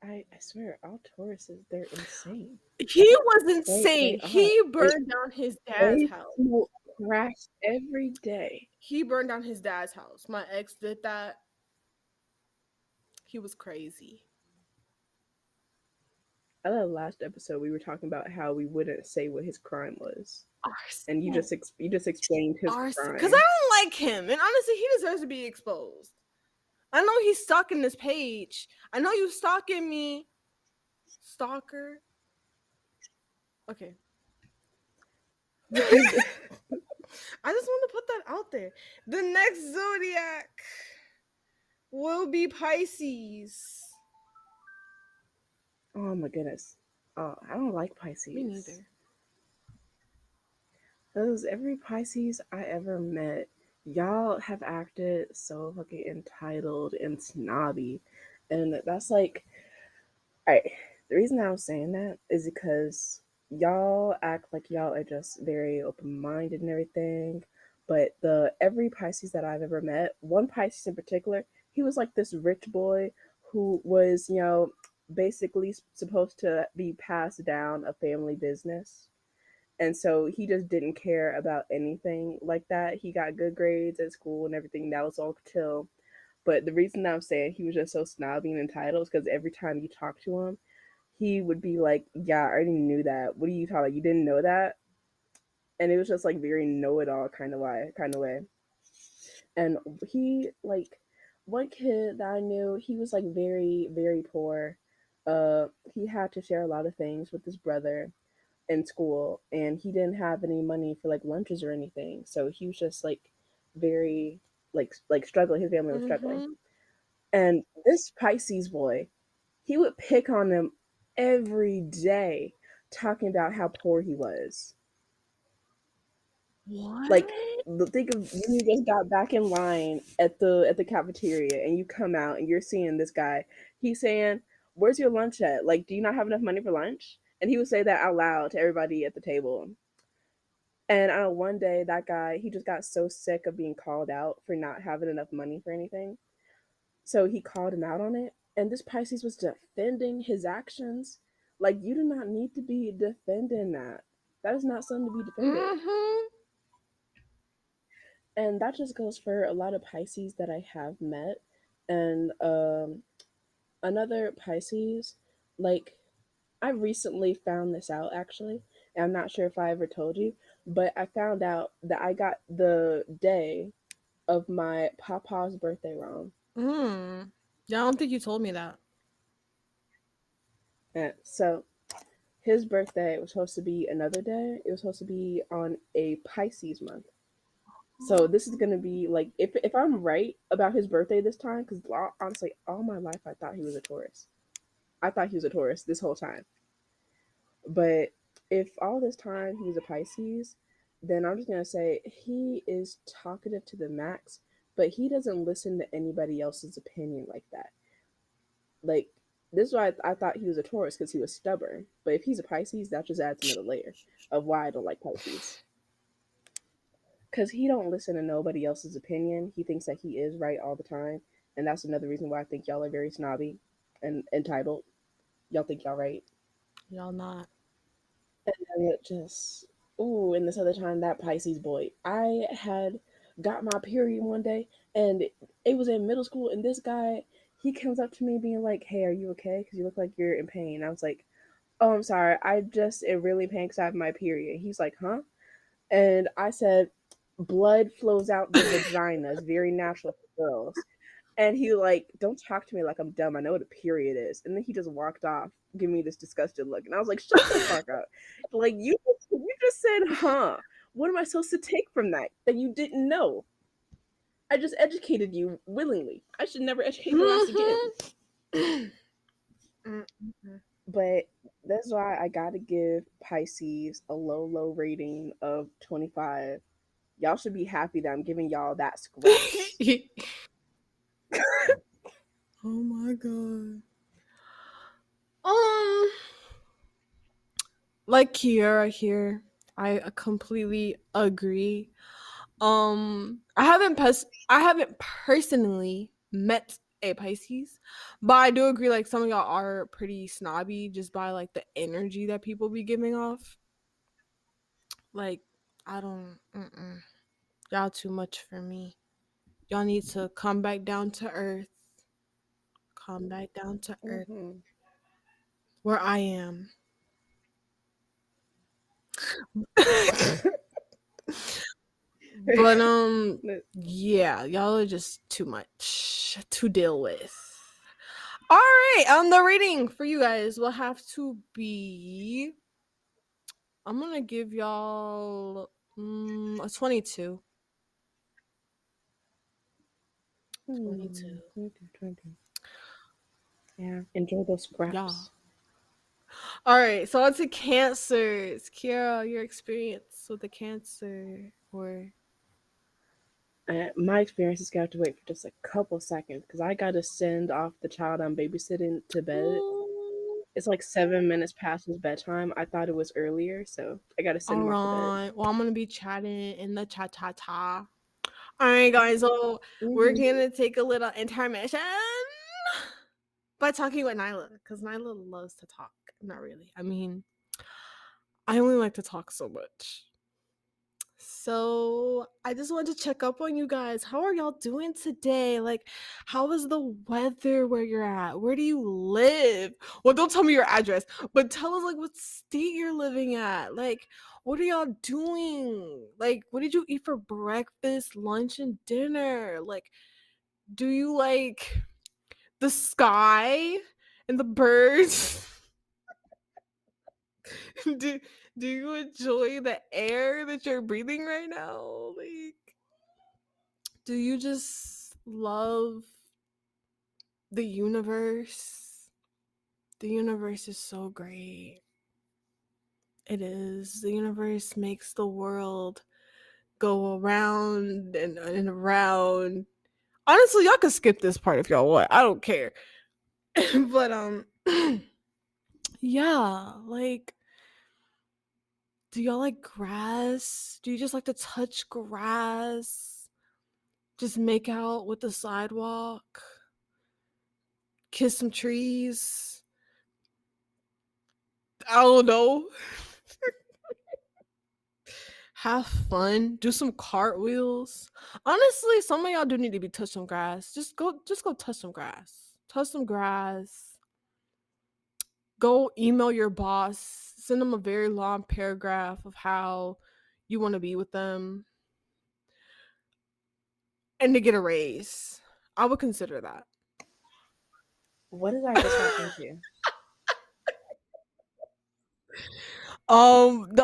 I swear, all Tauruses, they're insane. He was They insane. are. He burned down his dad's They house. smoke crash every day. He burned down his dad's house. My ex did that. He was crazy. I love last episode we were talking about how we wouldn't say what his crime was, and Arson. you just explained his Arson. Because I crime. don't like him. And honestly, he deserves to be exposed. I know he's stalking this page. I know you stalking me. Stalker. Okay. I just want to put that out there. The next zodiac will be Pisces. Oh my goodness. Oh, I don't like Me Pisces. neither. Because every Pisces I ever met, y'all have acted so fucking entitled and snobby. And that's like, alright, the reason I was saying that is because y'all act like y'all are just very open minded and everything. But the every Pisces that I've ever met, one Pisces in particular, he was like this rich boy who was, basically supposed to be passed down a family business, and so he just didn't care about anything like that. He got good grades at school and everything. That was all chill. But the reason I'm saying he was just so snobby and entitled is because every time you talk to him, he would be like, "Yeah, I already knew that. What are you talking about? You didn't know that?" And it was just like very know-it-all kind of way. And he like one kid that I knew, he was like very very poor. He had to share a lot of things with his brother in school, and he didn't have any money for like lunches or anything, so he was just like very like struggling. His family was struggling, Mm-hmm. and this Pisces boy, he would pick on them every day, talking about how poor he was. What? Like, think of you just got back in line at the cafeteria, and you come out and you're seeing this guy. He's saying, "Where's your lunch at? Like, do you not have enough money for lunch?" And he would say that out loud to everybody at the table. And one day, that guy, he just got so sick of being called out for not having enough money for anything. So he called him out on it. And this Pisces was defending his actions. Like, you do not need to be defending that. That is not something to be defended. Mm-hmm. And that just goes for a lot of Pisces that I have met. And another Pisces, like, I recently found this out actually, and I'm not sure if I ever told you, but I found out that I got the day of my papa's birthday wrong. Mm. Yeah, I don't think you told me that. And so his birthday was supposed to be another day. It was supposed to be on a Pisces month. So this is gonna be like if I'm right about his birthday this time, because honestly, all my life I thought he was a Taurus. I thought he was a Taurus this whole time. But if all this time he was a Pisces, then I'm just gonna say he is talkative to the max, but he doesn't listen to anybody else's opinion like that. Like, this is why I thought he was a Taurus, because he was stubborn. But if he's a Pisces, that just adds another layer of why I don't like Pisces. because he don't listen to nobody else's opinion. He thinks that he is right all the time, and that's another reason why I think y'all are very snobby and entitled. Y'all think y'all right, Y'all not. and it just ooh. And this other time, that Pisces boy, I had got my period one day, and it was in middle school, and this guy he comes up to me being like, "Hey, are you okay? Because you look like you're in pain." I was like, "Oh, I'm sorry. I just it really pain because I have my period." He's like, "Huh?" And I said, blood flows out the vagina. It's very natural for girls. And he like, don't talk to me like I'm dumb. I know what a period is. And then he just walked off, giving me this disgusted look. And I was like, shut the fuck up. Like you just said, huh? What am I supposed to take from that that you didn't know? I just educated you willingly. I should never educate your ass again. But that's why I gotta give Pisces a low rating of 25. Y'all should be happy that I'm giving y'all that scraps. Oh my god. Um, like Kiara here, I completely agree. I haven't personally met a Pisces, but I do agree like some of y'all are pretty snobby just by like the energy that people be giving off. Like I don't y'all too much for me. Y'all need to come back down to earth. Come back down to earth Mm-hmm. where I am. But yeah, y'all are just too much to deal with. All right, the rating for you guys will have to be. I'm gonna give y'all a 22. 22. 20. Yeah, enjoy those Yeah. scraps. All right, so on to cancers. Kiara, your experience with the cancer or My experience is gonna have to wait for just a couple seconds because I gotta send off the child I'm babysitting to bed. It's like 7 minutes past his bedtime. I thought it was earlier, so I gotta send all him off to bed. right. Well, I'm gonna be chatting in the chat chat chat. All right, guys. So we're Mm-hmm. gonna take a little intermission by talking with Nyla because Nyla loves to talk. Not really. I mean, I only like to talk so much. So I just wanted to check up on you guys. How are y'all doing today? Like, how is the weather where you're at? Where do you live? Well, don't tell me your address, but tell us like what state you're living at. Like, what are y'all doing? Like, what did you eat for breakfast, lunch, and dinner? Like, do you like the sky and the birds? do do you enjoy the air that you're breathing right now? Like do you just love the universe? The universe is so great. It is. The universe makes the world go around and around. Honestly, y'all can skip this part if y'all want. I don't care. But yeah, like do y'all like grass? Do you just like to touch grass? Just make out with the sidewalk? Kiss some trees? I don't know. Have fun, do some cartwheels. Honestly, some of y'all do need to be touch some grass. Just go touch some grass. Touch some grass. Go email your boss. Send them a very long paragraph of how you want to be with them and to get a raise. I would consider that. What did I just walk into?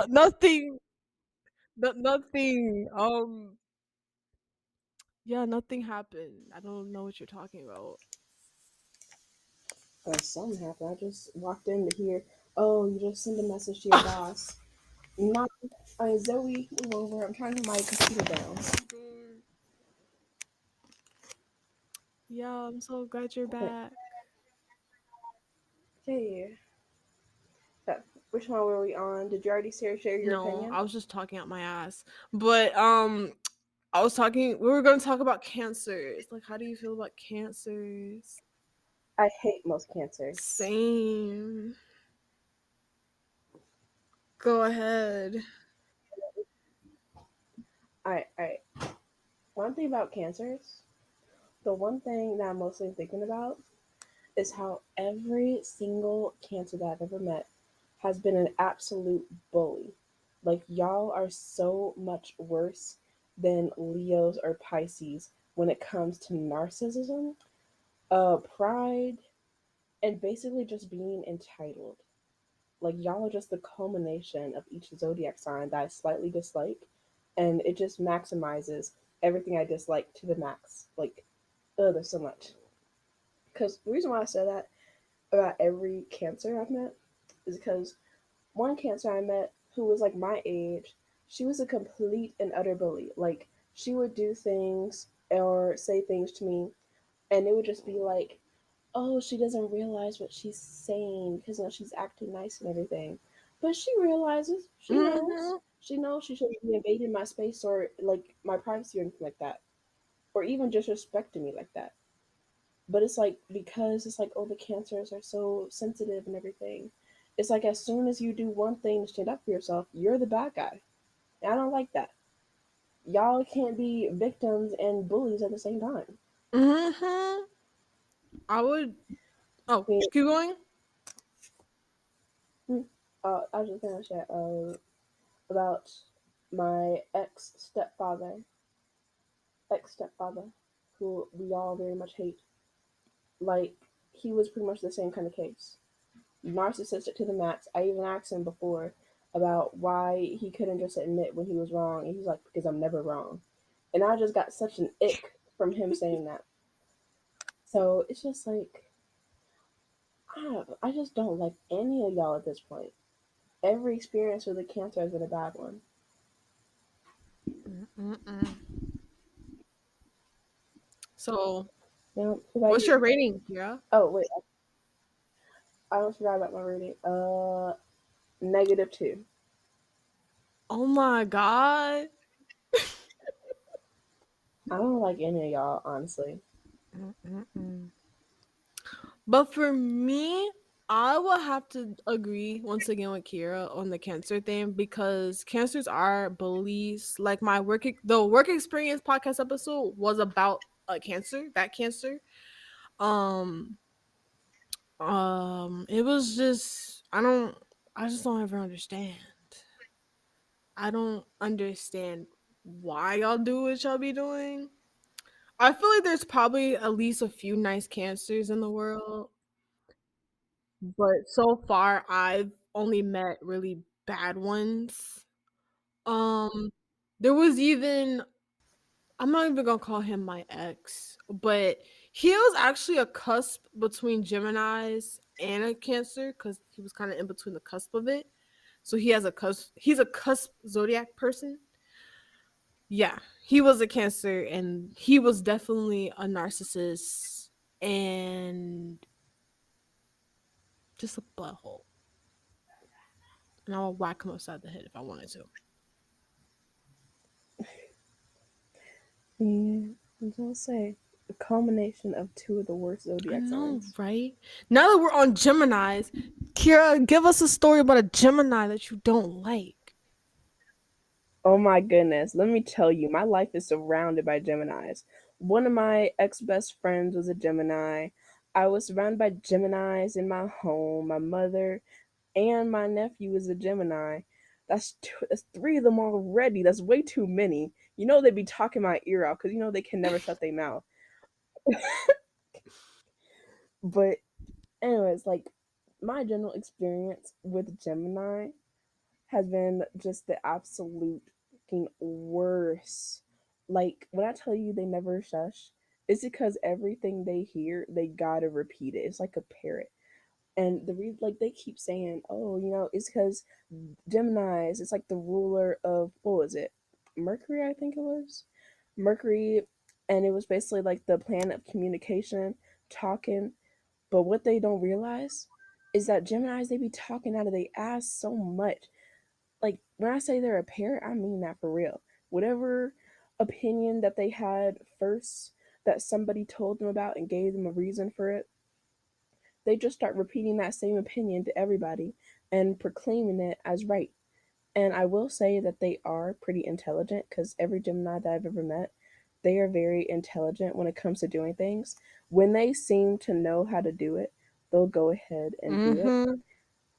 Nothing. Nothing. Yeah, nothing happened. I don't know what you're talking about. Something happened. I just walked in to hear, oh, you just send a message to your boss. Not, Zoe, move over. I'm trying to turn my computer down. Yeah, I'm so glad you're Okay. back. Okay. Which one were we on? Did you already share your No, opinion? I was just talking out my ass. But I was talking. We were going to talk about cancers. Like, how do you feel about cancers? I hate most cancers. Same. Go ahead. Alright. One thing about cancers, the one thing that I'm mostly thinking about is how every single cancer that I've ever met has been an absolute bully. Like, y'all are so much worse than Leos or Pisces when it comes to narcissism, pride, and basically just being entitled. Like, y'all are just the culmination of each zodiac sign that I slightly dislike, and it just maximizes everything I dislike to the max. Like, there's so much. Because the reason why I say that about every cancer I've met is because one cancer I met who was like my age, she was a complete and utter bully. Like, she would do things or say things to me, and it would just be like, oh, she doesn't realize what she's saying because she's acting nice and everything. But she realizes, she knows. Hmm. She knows she shouldn't be invading my space or like my privacy or anything like that. Or even just respecting me like that. But it's like, because it's like, oh, the cancers are so sensitive and everything. It's like as soon as you do one thing to stand up for yourself, you're the bad guy. And I don't like that. Y'all can't be victims and bullies at the same time. Hmm. I would. Oh, I mean, keep going. I was just gonna share about my ex stepfather, who we all very much hate. Like, he was pretty much the same kind of case, narcissistic to the max. I even asked him before about why he couldn't just admit when he was wrong, and he's like, because I'm never wrong. And I just got such an ick from him saying that. So it's just like, I just don't like any of y'all at this point. Every experience with the cancer has been a bad one. Mm-mm. So, You know, what about what's you? your rating, Kira? Oh wait, I almost forgot about my rating. -2. Oh my god. I don't like any of y'all, honestly. Mm-mm-mm. But for me, I will have to agree once again with Kira on the cancer thing because cancers are beliefs. Like the work experience podcast episode was about a cancer, that cancer. Um, it was just I just don't ever understand. I don't understand why y'all do what y'all be doing. I feel like there's probably at least a few nice cancers in the world, but so far I've only met really bad ones. Um there was even I'm not even gonna call him my ex, but he was actually a cusp between Geminis and a Cancer because he was kind of in between the cusp of it. So he's a cusp zodiac person. Yeah, he was a Cancer and he was definitely a narcissist and just a butthole. And I'll whack him upside the head if I wanted to. Yeah, I'm gonna say a combination of two of the worst I zodiac know, signs. right? Now that we're on Geminis, Kira, give us a story about a Gemini that you don't like. Oh my goodness, let me tell you, my life is surrounded by Geminis. One of my ex best friends was a Gemini. I was surrounded by Geminis in my home. My mother and my nephew is a Gemini. That's three of them already. That's way too many. You know, they'd be talking my ear out because they can never shut their mouth. But anyways, like, my general experience with Gemini has been just the absolute fucking worst. Like, when I tell you they never shush, it's because everything they hear, they gotta repeat it. It's like a parrot. And like, they keep saying, oh, it's because Gemini's, it's like the ruler of, what was it? Mercury, I think it was. Mercury, and it was basically like the planet of communication, talking. But what they don't realize is that Geminis, they be talking out of their ass so much. Like, when I say they're a parrot, I mean that for real. Whatever. opinion that they had first that somebody told them about and gave them a reason for it, they just start repeating that same opinion to everybody and proclaiming it as right. And I will say that they are pretty intelligent because every Gemini that I've ever met, they are very intelligent when it comes to doing things. When they seem to know how to do it, they'll go ahead and do it. Mm-hmm.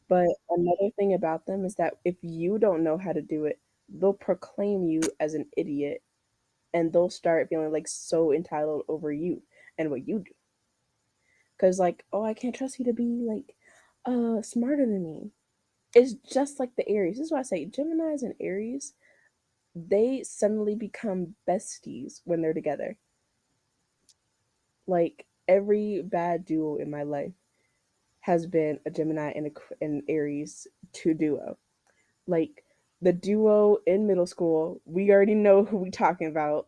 But another thing about them is that if you don't know how to do it, they'll proclaim you as an idiot and they'll start feeling like so entitled over you and what you do. Cause like, oh, I can't trust you to be like smarter than me. It's just like the Aries. This is why I say Geminis and Aries, they suddenly become besties when they're together. Like every bad duo in my life has been a Gemini and an Aries two duo. Like the duo in middle school, we already know who we talking about.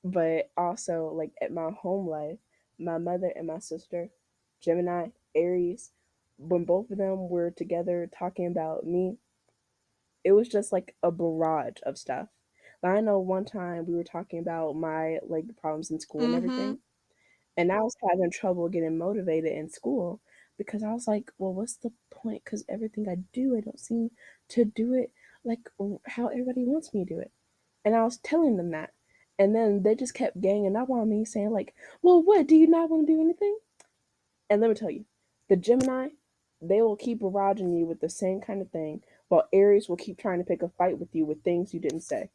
But also like at my home life, my mother and my sister, Gemini, Aries, when both of them were together talking about me, it was just like a barrage of stuff. But I know one time we were talking about my like problems in school and Mm-hmm. everything, and I was having trouble getting motivated in school because I was like, well, what's the point? Because everything I do, I don't seem to do it like how everybody wants me to do it. And I was telling them that. And then they just kept ganging up on me saying, like, well, what? Do you not want to do anything? And let me tell you, the Gemini, they will keep barraging you with the same kind of thing, while Aries will keep trying to pick a fight with you with things you didn't say.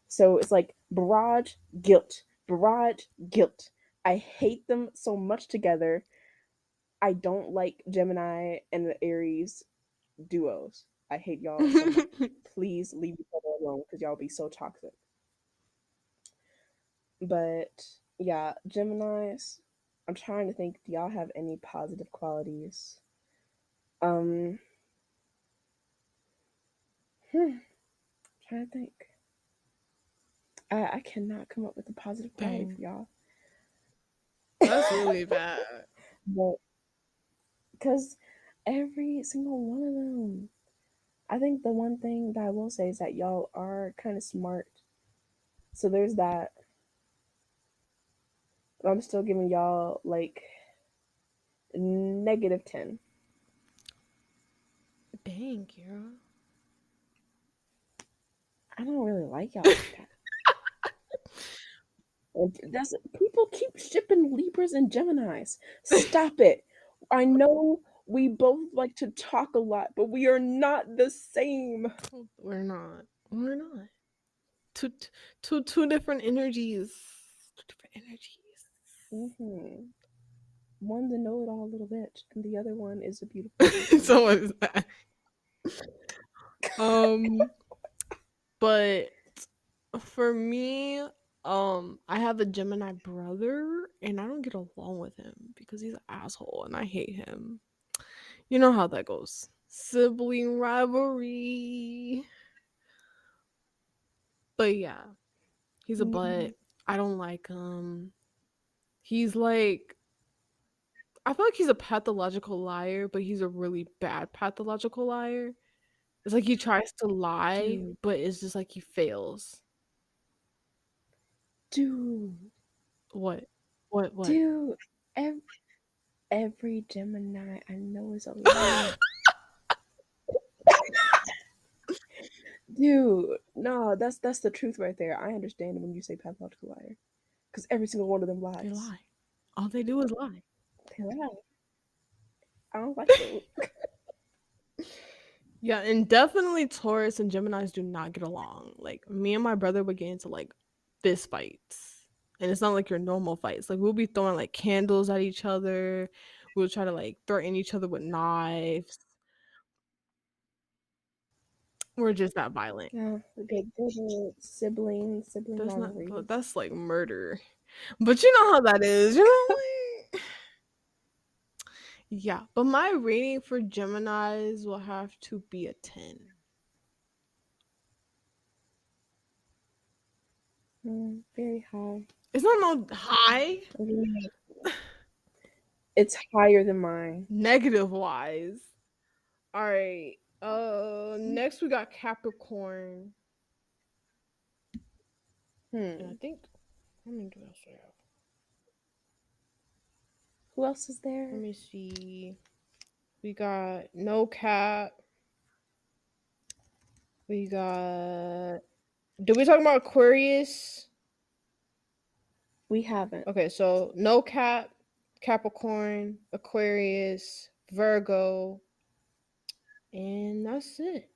So it's like barrage, guilt, barrage, guilt. I hate them so much together. I don't like Gemini and the Aries duos. I hate y'all so much. Please leave each other alone because y'all be so toxic. But yeah, Geminis. I'm trying to think. Do y'all have any positive qualities? Um, trying to think. I cannot come up with a positive quality Dang, for y'all. that's really bad. But because every single one of them, I think the one thing that I will say is that y'all are kind of smart. So there's that. I'm still giving y'all like -10. Dang, Kira. I don't really like y'all like that. And that's people keep shipping Libras and Geminis. Stop it. I know we both like to talk a lot, but we are not the same. We're not. We're not. Two, two different energies. Two different energies. Mm-hmm. One's a know-it-all little bitch, and the other one is a beautiful person. So what is that? Um, but for me, I have a Gemini brother, and I don't get along with him because he's an asshole, and I hate him. You know how that goes. Sibling rivalry. But yeah, he's a Mm-hmm. butt. I don't like him. He's like I feel like he's a pathological liar, but he's a really bad pathological liar. It's like he tries to lie, Dude, but it's just like he fails. dude, What? What? dude. Every Gemini I know is a liar. Dude, no, that's the truth right there. I understand when you say pathological liar, because every single one of them They lies. lie. All they do is lie. They lie. I don't like it. Yeah, and definitely Taurus and Geminis do not get along. Like me and my brother would get into like fist fights. And it's not like your normal fights. Like we'll be throwing like candles at each other. We'll try to like threaten each other with knives. We're just that violent. Yeah, good sibling That's not but rivalries. that's like murder. But you know how that is, you know? Like, yeah, but my rating for Geminis will have to be a 10. Very high. It's not no high It's higher than mine. negative wise. All right. Next we got Capricorn, and I Hmm. think how many do I say have? Who else is Let there? me see. We got No Cap. We got. Did we talk about Aquarius? We haven't. Okay, so No Cap, Capricorn, Aquarius, Virgo, and that's it.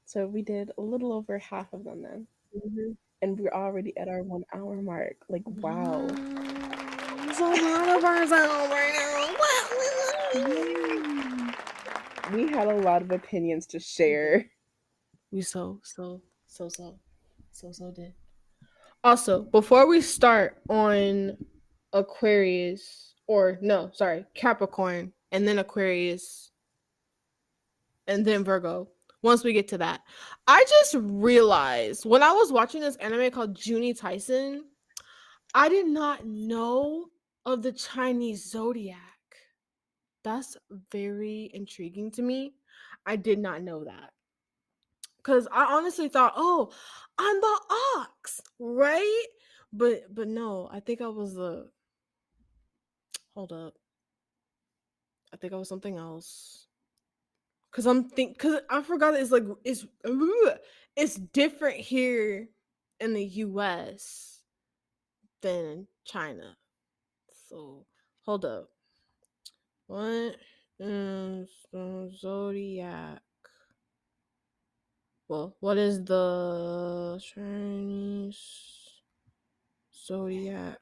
So we did a little over half of them then. Mhm. And we're already at our 1 hour mark. Like, wow. I'm so proud of ourselves right Yay. We had a lot of opinions to now. We did. share. We so did. Also, before we start on Aquarius, or no, sorry, Capricorn, and then Aquarius, and then Virgo. Once we get to that, I just realized when I was watching this anime called Junie Tyson, I did not know of the Chinese zodiac. That's very intriguing to me. I did not know that. Cause I honestly thought, oh, I'm the ox, right? But no, I think I was the hold up. I think I was something else. Cause I forgot that it's different here in the US than China. So hold up. What is the zodiac? Well, what is the Chinese zodiac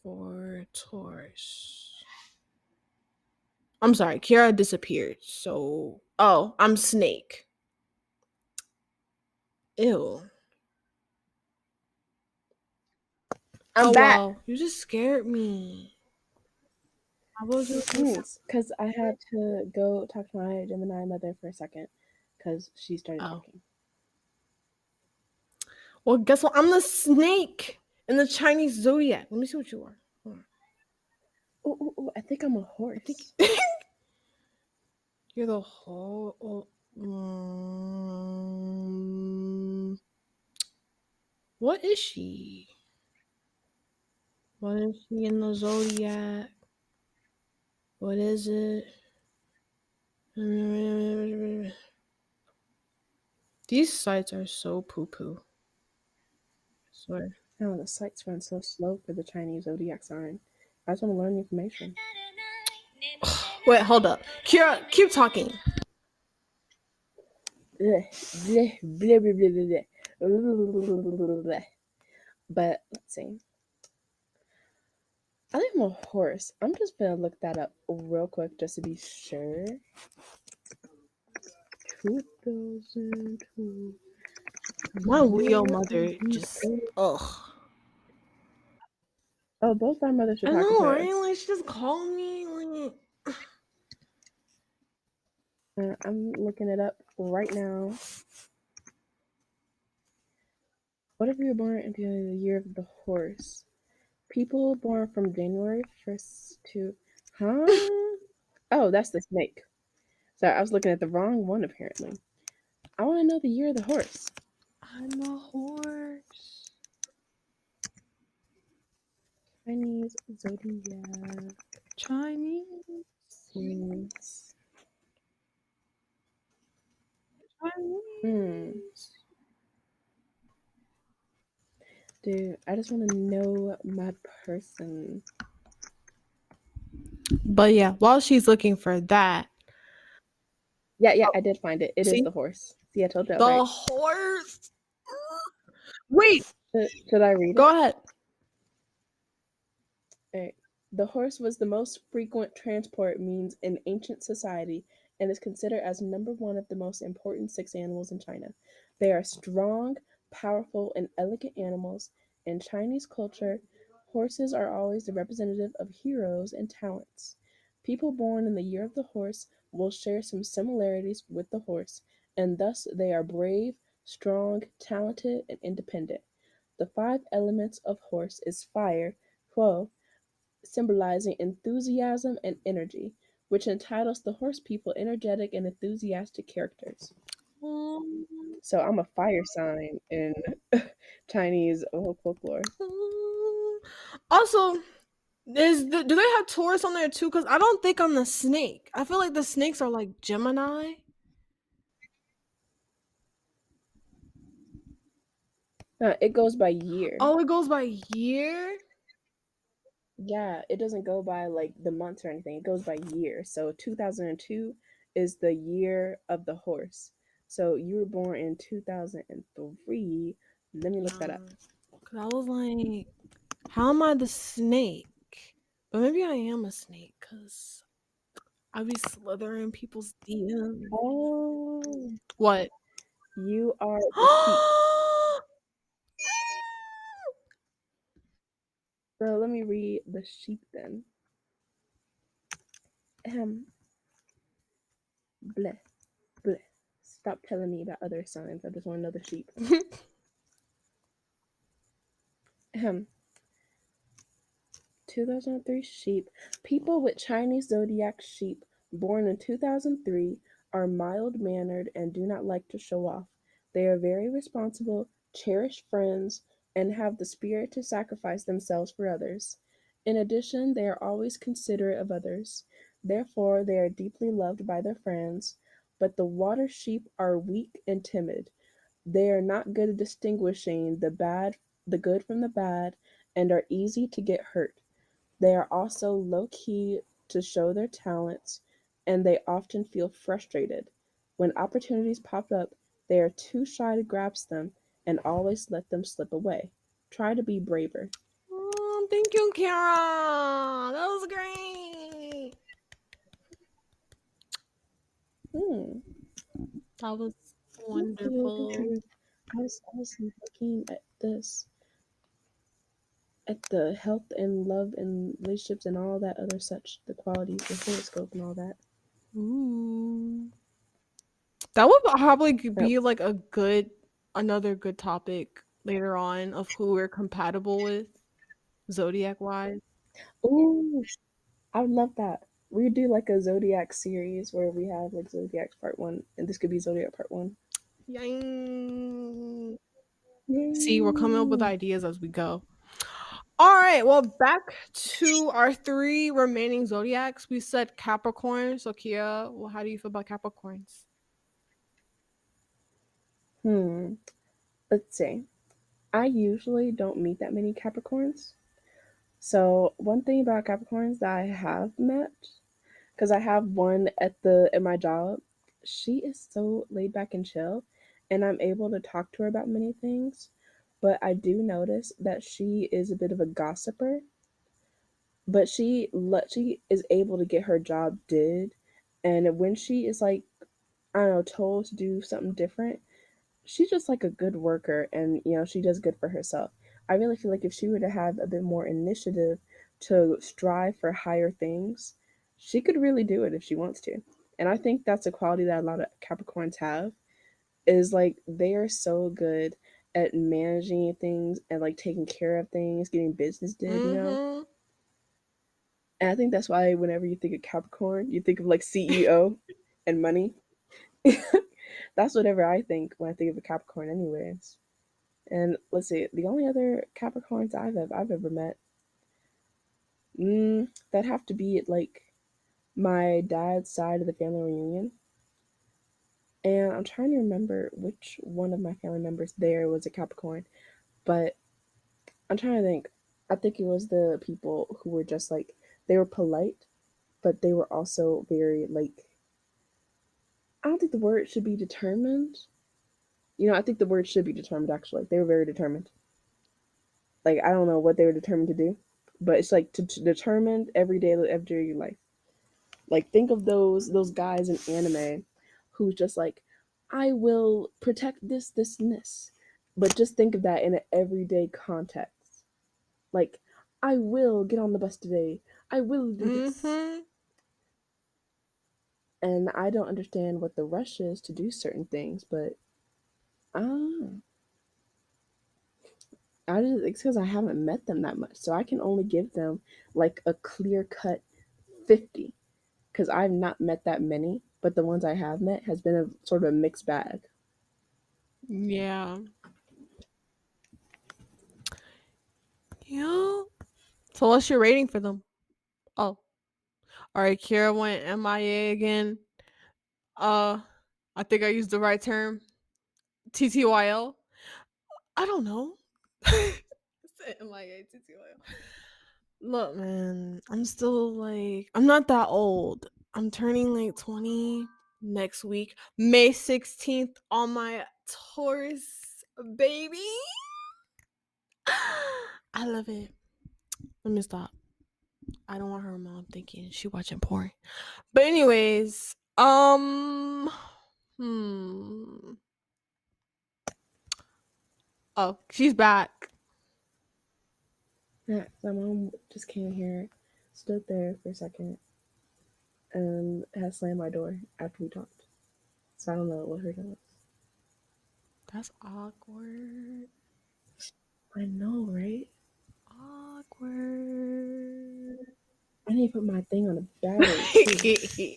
for Taurus? I'm sorry, Kiara disappeared. So, oh, I'm Snake. Ew. I'm Oh back. wow, you just scared me. I was just Because I had to go talk to my Gemini mother for a second because she started oh talking. well. Guess what? I'm the snake in the Chinese zodiac. Let me see what you are. Hold on. Oh, oh, oh, I think I'm a I think horse. you're the whole. Oh, what is she? What is she in the zodiac? What is it? These sites are so poo poo. I swear. Oh, the sites run so slow for the Chinese zodiac sign. I just want to learn the information. Wait, hold up. Kira, keep talking. Bleh, bleh, bleh, bleh, bleh, bleh, bleh. But let's see. I think I'm a horse. I'm just gonna look that up real quick just to be sure. 2002 My Leo year mother of the just horse. ugh. Oh, both our mothers are I talking know, to right? us. Like she just called me. Like I'm looking it up right now. What if you were born in the year of the horse? People born from January 1st to. Huh? Oh, that's the snake. Sorry, I was looking at the wrong one apparently. I want to know the year of the horse. I'm a horse. Chinese zodiac. Chinese. Signs. Hmm. Chinese. Dude, I just want to know my person. But yeah, while she's looking for that, Yeah, yeah, oh, I did find it. It is see the horse. See, I told you I was the right. horse. Wait, Should I read go it? ahead. Alright. The horse was the most frequent transport means in ancient society and is considered as number one of the most important six animals in China. They are strong, powerful, and elegant animals. In Chinese culture, horses are always the representative of heroes and talents. People born in the year of the horse will share some similarities with the horse, and thus they are brave, strong, talented, and independent. The five elements of horse is fire, Huo, symbolizing enthusiasm and energy. which entitles the horse people energetic and enthusiastic characters. Um, So I'm a fire sign in Chinese folklore. Also, do they have Taurus on there too? Because I don't think I'm the snake. I feel like the snakes are like Gemini. It goes by year. Oh, it goes by year. Yeah, it doesn't go by like the months or anything. It goes by year. So 2002 is the year of the horse. So you were born in 2003. Let me look that up. Cause I was like, how am I the snake? But maybe I am a snake because I be slithering people's DMs. Oh, What? you are the sheep. So let me read the sheep then. Ahem. Bleh, bleh. Stop telling me about other signs. I just want to know the sheep. Ahem. 2003 sheep. People with Chinese zodiac sheep born in 2003 are mild mannered and do not like to show off. They are very responsible, cherish friends, and have the spirit to sacrifice themselves for others. In addition, they are always considerate of others. Therefore, they are deeply loved by their friends. But the water sheep are weak and timid. They are not good at distinguishing the good from the bad, and are easy to get hurt. They are also low-key to show their talents, and they often feel frustrated. When opportunities pop up, they are too shy to grasp them and always let them slip away. Try to be braver. Oh, thank you, Kara. That was great. Hmm. That was Okay, okay, wonderful. okay. I was looking at the health and love and relationships and all that other such the qualities, the horoscope and all that. Ooh. That would probably Yep. be like another good topic later on of who we're compatible with, zodiac wise. Ooh, I would love that. We would do like a zodiac series where we have like zodiac part one, and this could be zodiac part one. Yang. See, we're coming up with Yay! ideas as we go. All right, well, back to our three remaining zodiacs. We said Capricorn. So, Kia, well, how do you feel about Capricorns? Hmm. Let's see. I usually don't meet that many Capricorns. So one thing about Capricorns that I have met, because I have one at my job, she is so laid back and chill, and I'm able to talk to her about many things. But I do notice that she is a bit of a gossiper, but she is able to get her job did, and when she is like, I don't know, told to do something different, she's just like a good worker, and she does good for herself. I really feel like if she were to have a bit more initiative to strive for higher things, she could really do it if she wants to. And I think that's a quality that a lot of Capricorns have, is like they are so good at managing things and like taking care of things, getting business did. Mm-hmm. And I think that's why whenever you think of Capricorn, you think of like CEO and money. That's whatever I think when I think of a Capricorn, anyways. And let's see, the only other Capricorns I've ever met, that have to be at like my dad's side of the family reunion. And I'm trying to remember which one of my family members there was a Capricorn, but I'm trying to think. I think it was the people who were just like, they were polite, but they were also very like, I don't think the word should be determined. I think the word should be determined actually. They were very determined. Like I don't know what they were determined to do, but it's like to determined every day of your life. Like think of those guys in anime who's just like, I will protect this, this, and this. But just think of that in an everyday context. Like, I will get on the bus today. I will do this. Mm-hmm. And I don't understand what the rush is to do certain things, but ah, it's because I haven't met them that much. So I can only give them like a clear cut 50. because I've not met that many, but the ones I have met has been a sort of a mixed bag. Yeah. Yeah. So what's your rating for them? Oh, all right. Kira went MIA again. Uh, I think I used the right term. TTYL. I don't know. MIA TTYL. Look, man, I'm still like I'm not that old. I'm turning like 20 next week, May 16th on my Taurus baby. I love it. Let me stop. I don't want her mom thinking she watching porn. But anyways, hmm. Oh, she's back. Yeah, my mom just came here, stood there for a second, and has slammed my door after we talked. So I don't know what her does. That's awkward. I know, right? Awkward. I need to put my thing on a battery too.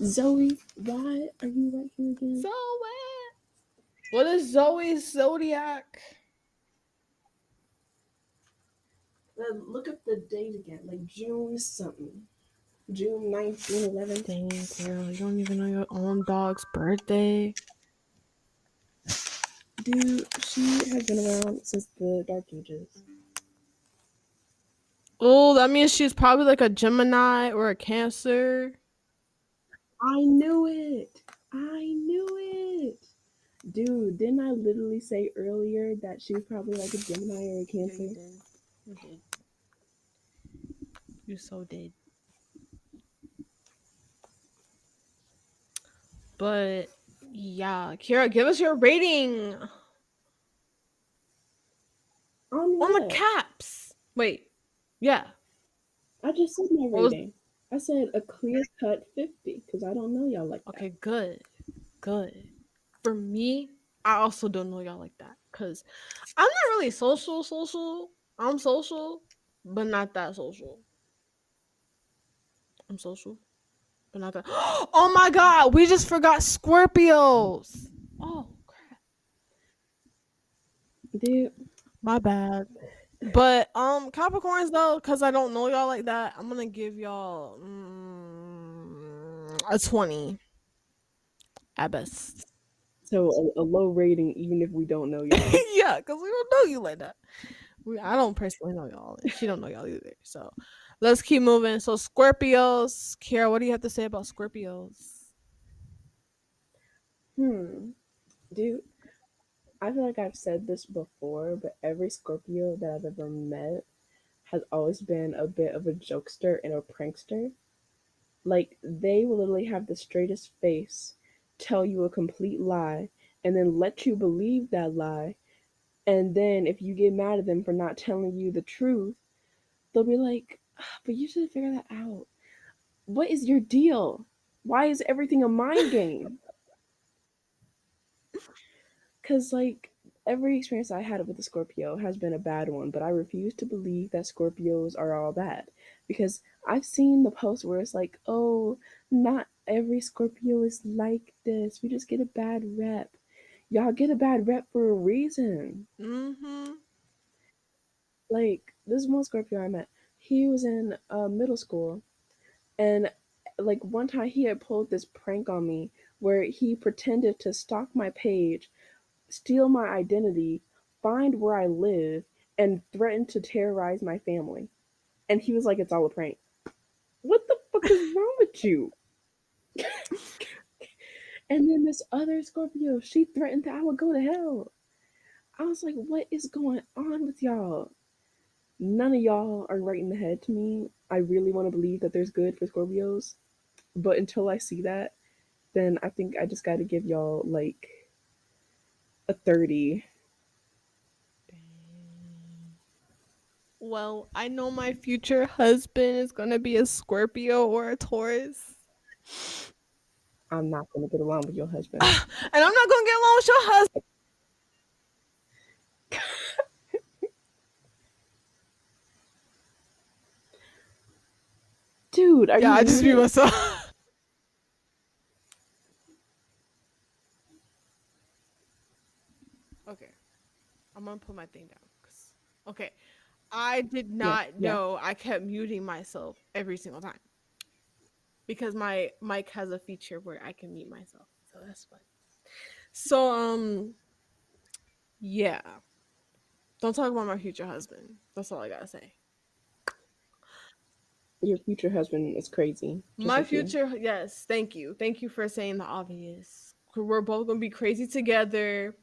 Zoe, why are you right here again? Zoe. What is Zoe's zodiac? Look up the date again, like June something. June 9th, June 11th. Dang, girl, you don't even know your own dog's birthday. Dude, she has been around since the Dark Ages. Oh, that means she's probably like a Gemini or a Cancer. I knew it! I knew it! Dude, didn't I literally say earlier that she was probably like a Gemini or a Yeah, Cancer? you did. You did. You so did. But yeah, Kira, give us your rating On on the what? caps. Wait, yeah. I just said my What was rating. I said a clear cut 50 because I don't know y'all like that. okay? Good, good. For me, I also don't know y'all like that because I'm not really social. Social. I'm social, but not that social. I'm social, but not that. Oh my god, we just forgot Scorpios. Oh crap, Dude, my bad. But Capricorns though, because I don't know y'all like that, I'm gonna give y'all a 20 at best. so a low rating even if we don't know y'all. Yeah, because we don't know you like that. I don't personally know y'all, and she don't know y'all either. So let's keep moving. So Scorpios, Kara, what do you have to say about Scorpios? Dude, I feel like I've said this before, but every Scorpio that I've ever met has always been a bit of a jokester and a prankster. Like, they will literally have the straightest face, tell you a complete lie, and then let you believe that lie. And then, if you get mad at them for not telling you the truth, they'll be like, "Ah, but you should figure that out. What is your deal? Why is everything a mind game?" Because, like, every experience I had with a Scorpio has been a bad one, but I refuse to believe that Scorpios are all bad. Because I've seen the post where it's like, oh, not every Scorpio is like this. We just get a bad rep. Y'all get a bad rep for a reason. Mm-hmm. Like, this one Scorpio I met, he was in middle school, and like one time he had pulled this prank on me where he pretended to stalk my page, steal my identity, find where I live, and threaten to terrorize my family. And he was like, it's all a prank. What the fuck is wrong with you? And then this other Scorpio, she threatened that I would go to hell. I was like, what is going on with y'all? None of y'all are right in the head to me. I really want to believe that there's good for Scorpios, but until I see that, then I think I just got to give y'all like a 30. Well, I know my future husband is gonna be a Scorpio or a Taurus. I'm not going to get along with your husband. And I'm not gonna get along with your husband. Dude, Dude, are Yeah, you I just mute muted? myself. Okay, I'm gonna put my thing down. Okay, I did Yeah, not yeah. know I kept muting myself every single time because my mic has a feature where I can mute myself. So that's fun. So yeah. Don't talk about my future husband. That's all I gotta say. Your future husband is crazy, just My like you. future, yes, thank you. Thank you for saying the obvious. We're both gonna be crazy together,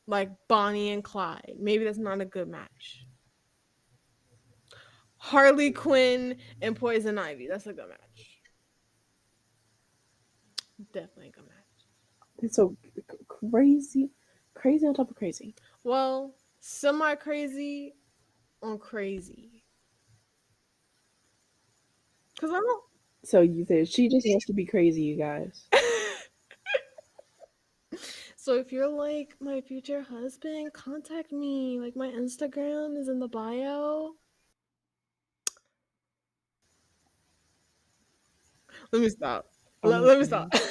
like Bonnie and Clyde. Maybe that's not a good match. Harley Quinn and Poison Ivy. That's a good match. Definitely a good match. It's so crazy, crazy on top of crazy. Well, semi crazy on crazy. Cause I don't. So you said she just wants to be crazy, you guys. So if you're like my future husband, contact me. Like my Instagram is in the bio. Let me stop. Oh my Let me stop. gosh.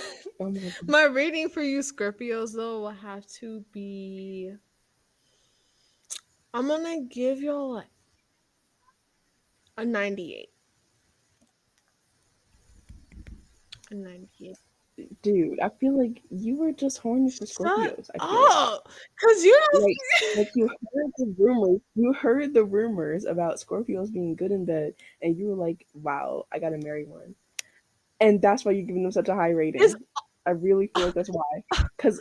Oh my gosh. My rating for you Scorpios though will have to be. I'm gonna give y'all a 98. A 98. Dude, I feel like you were just horny for Shut Scorpios, I feel. up, cause you Like you heard the rumors. You heard the rumors about Scorpios being good in bed, and you were like, "Wow, I gotta marry one," and that's why you're giving them such a high it's rating. I really feel like that's why. Because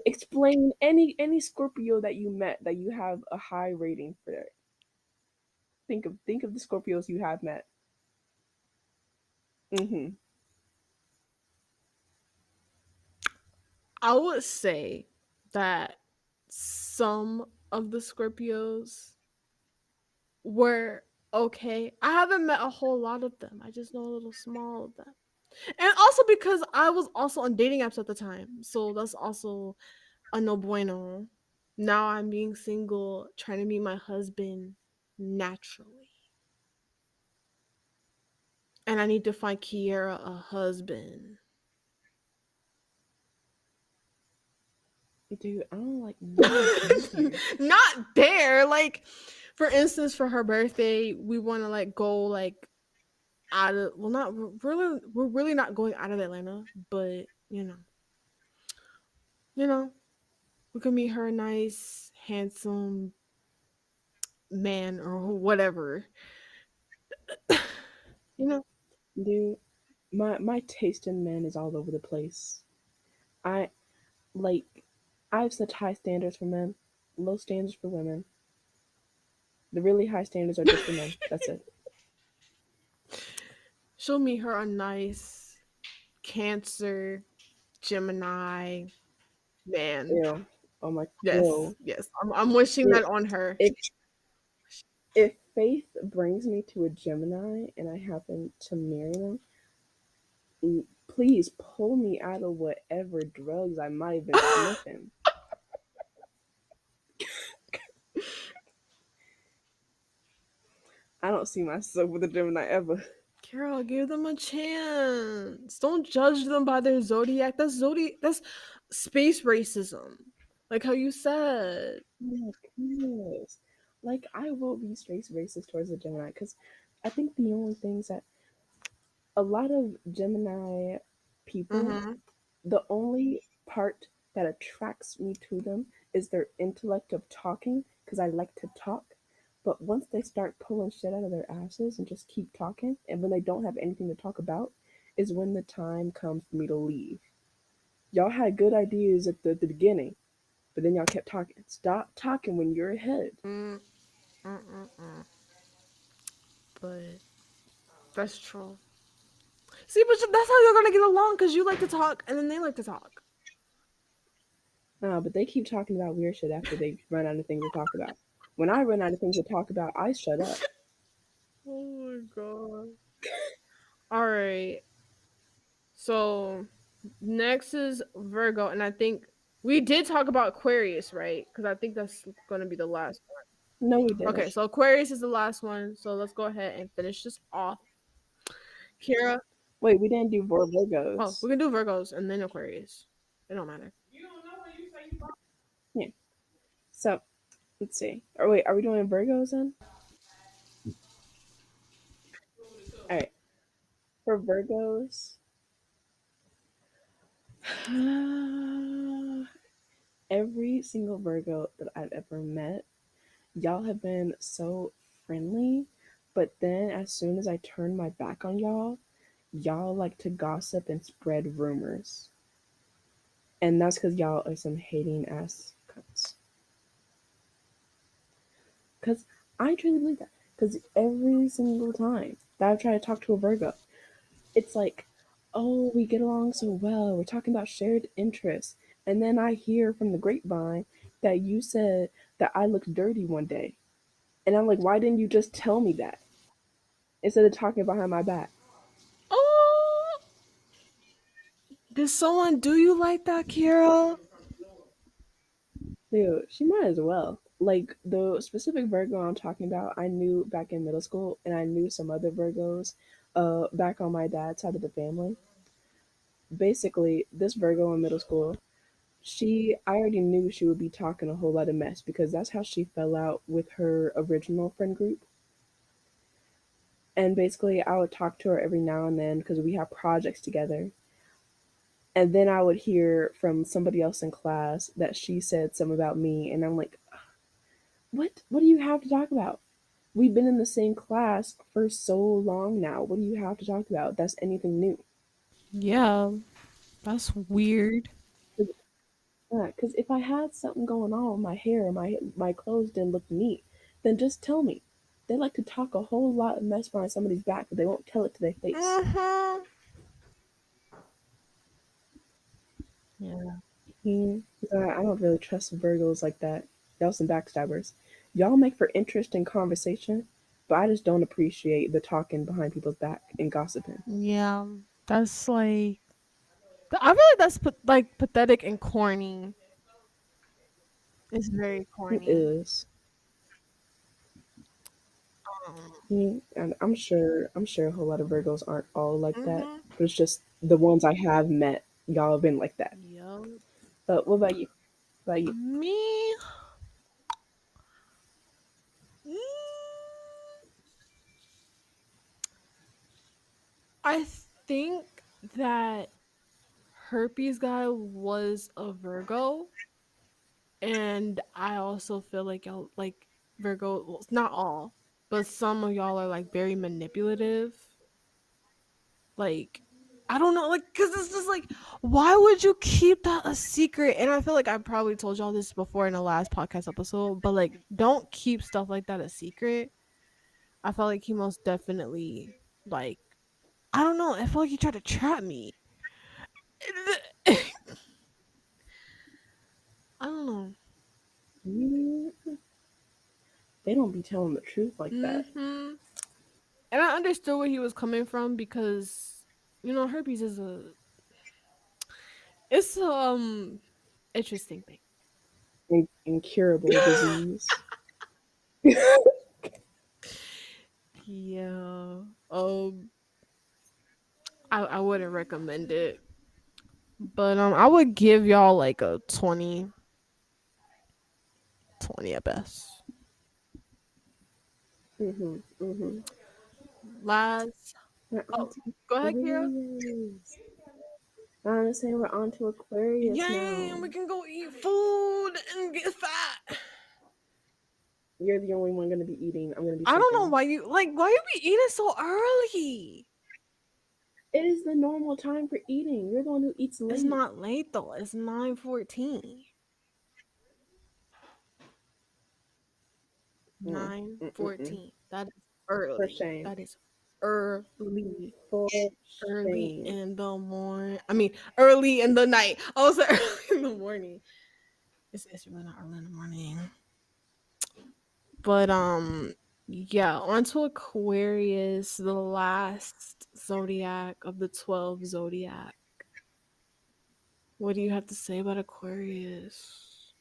explain any Scorpio that you met that you have a high rating for. It. Think of the Scorpios you have met. Mm-hmm. I would say that some of the Scorpios were okay. I haven't met a whole lot of them. I just know a little small of them. And also because I was also on dating apps at the time. So that's also a no bueno. Now I'm being single, trying to meet my husband naturally. And I need to find Kiera a husband. Dude, I don't like none of these here. Not there. Like, for instance, for her birthday, we want to like go like out of well, not really. We're really not going out of Atlanta, but you know, we could meet her a nice, handsome man or whatever. you know, Dude, my taste in men is all over the place. I like I have such high standards for men, low standards for women. The really high standards are just for men. That's it. she'll meet her a nice Cancer, Gemini man. Ew. Oh my. Yes, Ew. yes. I'm wishing If that on her. if if faith brings me to a Gemini and I happen to marry them, please pull me out of whatever drugs I might have been sniffing. I don't see myself with a Gemini ever. Carol, give them a chance. Don't judge them by their zodiac. That's space racism. Like how you said. Oh my goodness. Like I will be straight racist towards a Gemini because I think the only things that a lot of Gemini people, Mm-hmm. the only part that attracts me to them is their intellect of talking because I like to talk. But once they start pulling shit out of their asses and just keep talking, and when they don't have anything to talk about, is when the time comes for me to leave. Y'all had good ideas at the beginning, but then y'all kept talking. Stop talking when you're ahead. Mm, mm. But that's true. See, but that's how you're gonna get along because you like to talk and then they like to talk. But they keep talking about weird shit after they run out of things to talk about. When I run out of things to talk about, I shut up. Oh my god. All right. So next is Virgo, and I think we did talk about Aquarius, right? Because I think that's gonna be the last No, we one. didn't. Okay, so Aquarius is the last one. So let's go ahead and finish this off. Kira. Wait, we didn't do Oh, Virgos. we can do Virgos and then Aquarius. It don't matter. Yeah. So let's see. Or wait, are we doing Virgos then? All right. For Virgos, every single Virgo that I've ever met, y'all have been so friendly. But then as soon as I turn my back on y'all, y'all like to gossip and spread rumors. And that's because y'all are some hating ass cunts. Because I truly believe that. Because every single time that I've tried to talk to a Virgo, it's like, oh, we get along so well. We're talking about shared interests. And then I hear from the grapevine that you said that I looked dirty one day. And I'm like, why didn't you just tell me that instead of talking behind my back? Oh, did someone do you like that, Kira? Dude, she might as well. Like the specific Virgo I'm talking about, I knew back in middle school, and I knew some other Virgos back on my dad's side of the family. Basically, this Virgo in middle school, I already knew she would be talking a whole lot of mess because that's how she fell out with her original friend group. And basically, I would talk to her every now and then because we have projects together. And then I would hear from somebody else in class that she said something about me, and I'm like, what? What do you have to talk about? We've been in the same class for so long now. What do you have to talk about? That's anything new. Yeah, that's weird. Because if I had something going on with my hair, my clothes didn't look neat, then just tell me. They like to talk a whole lot of mess behind somebody's back, but they won't tell it to their face. Mm-hmm. Yeah. I don't really trust Virgos like that. Y'all some backstabbers. Y'all make for interesting conversation, but I just don't appreciate the talking behind people's back and gossiping. Yeah. That's like I feel like that's like pathetic and corny. It's very It corny. is. Um, And I'm sure a whole lot of Virgos aren't all like that, mm-hmm. but it's just the ones I have met, y'all have been like that. Yo. But what about you? What about you? Me? Mm, I think that herpes guy was a Virgo, and I also feel like y'all like Virgo. Well, not all, but some of y'all are like very manipulative. Like, I don't know, like, cause it's just like, why would you keep that a secret? And I feel like I probably told y'all this before in the last podcast episode, but like, don't keep stuff like that a secret. I felt like he most definitely like, I don't know. I feel like he tried to trap me. I don't know. Mm, they don't be telling the truth like that. Hmm. And I understood where he was coming from because herpes is it's interesting thing. Incurable disease. Yeah. I wouldn't recommend it, but I would give y'all like a 20 at best. Mm-hmm. Last. We're on Oh, to go ahead, Kira. Aquarius. I want to say we're on to Aquarius Yay, now. we can go eat food and get fat. You're the only one going to be eating. I'm going to be I don't know sleeping. why you be eating so early. It is the normal time for eating. You're the one who eats It's late. not late though. It's 9:14. Mm, Nine mm, mm, mm. fourteen. That is For early. shame. That is early. For Early shame. in the morning. I mean, early in the night. I was early in the morning. It's really not early in the morning. But yeah, onto Aquarius, the last zodiac of the 12 zodiac. What do you have to say about Aquarius?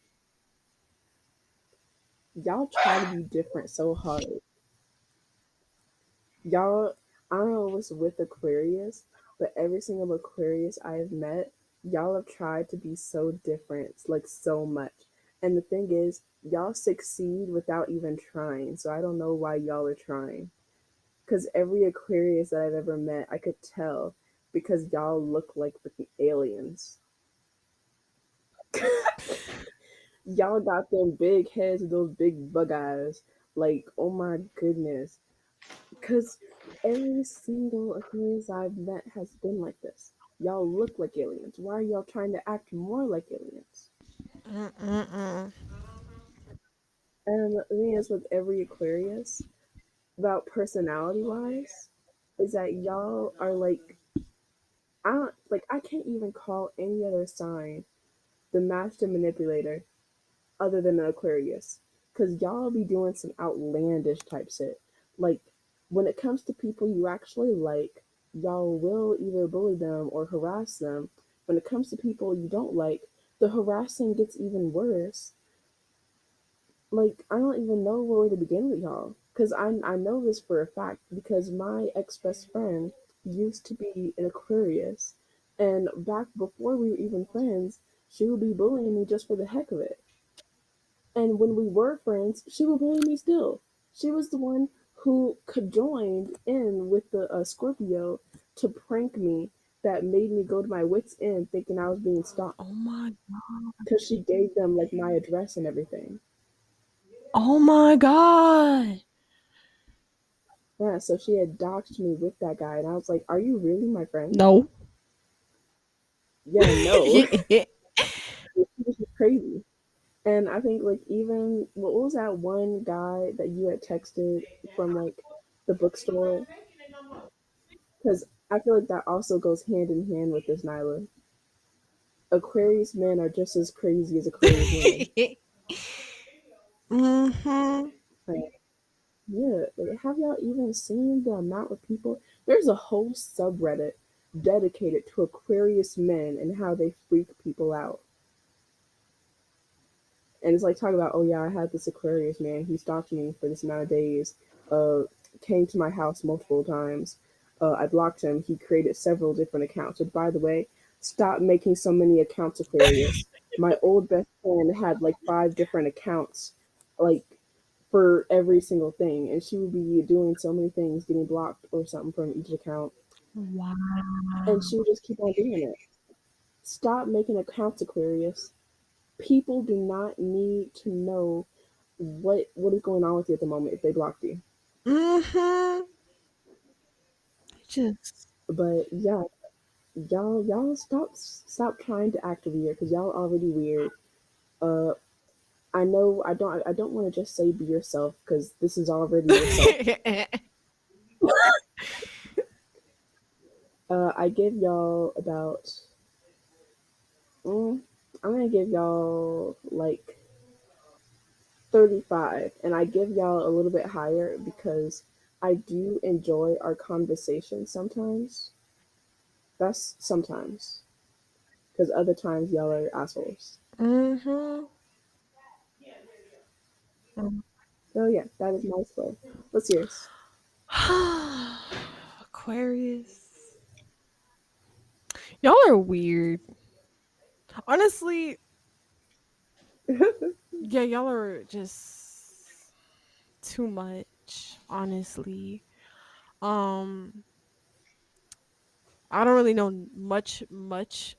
Y'all try to be different so hard. Y'all, I don't know what's with Aquarius, but every single Aquarius I have met, y'all have tried to be so different, like so much. And the thing is, y'all succeed without even trying. So I don't know why y'all are trying. Because every Aquarius that I've ever met, I could tell because y'all look like freaking aliens. Y'all got them big heads and those big bug eyes. Like, oh my goodness. Because every single Aquarius I've met has been like this. Y'all look like aliens. Why are y'all trying to act more like aliens? Mm-mm-mm. And the thing is with every Aquarius, about personality wise, is that y'all are like I can't even call any other sign the master manipulator other than an Aquarius. Cause y'all be doing some outlandish type shit. Like when it comes to people you actually like, y'all will either bully them or harass them. When it comes to people you don't like, the harassing gets even worse. Like I don't even know where to begin with y'all. Cause I know this for a fact because my ex best friend used to be an Aquarius, and back before we were even friends, she would be bullying me just for the heck of it. And when we were friends, she would bully me still. She was the one who joined in with the Scorpio to prank me that made me go to my wits' end thinking I was being stalked Oh my god. because she gave them like my address and everything. Oh my god. Yeah, so she had doxed me with that guy, and I was like, "Are you really my friend?" No. Yeah, no. This is crazy. And I think like even what was that one guy that you had texted from like the bookstore? Because I feel like that also goes hand in hand with this, Nyla. Aquarius men are just as crazy as Aquarius women. Mm-hmm. Like, yeah, like, have y'all even seen the amount of people? There's a whole subreddit dedicated to Aquarius men and how they freak people out. And it's like talking about, oh yeah, I had this Aquarius man. He stalked me for this amount of days. Uh, Came to my house multiple times. I blocked him. He created several different accounts. And by the way, stop making so many accounts, Aquarius. My old best friend had like 5 different accounts, like for every single thing, and she would be doing so many things, getting blocked or something from each account, and Wow. she would just keep on doing it. Stop making accounts, Aquarius. People do not need to know what is going on with you at the moment if they blocked you. Mm-hmm. Just But yeah, y'all stop trying to act weird because y'all already weird. Uh, I know I don't want to just say be yourself because this is already yourself. I give y'all about mm, I'm gonna give y'all like 35, and I give y'all a little bit higher because I do enjoy our conversation sometimes. That's sometimes, because other times y'all are assholes. mm-hmm. So yeah, that is my score. What's yours? Aquarius. Y'all are weird. Honestly, yeah, y'all are just too much, honestly. Um, I don't really know much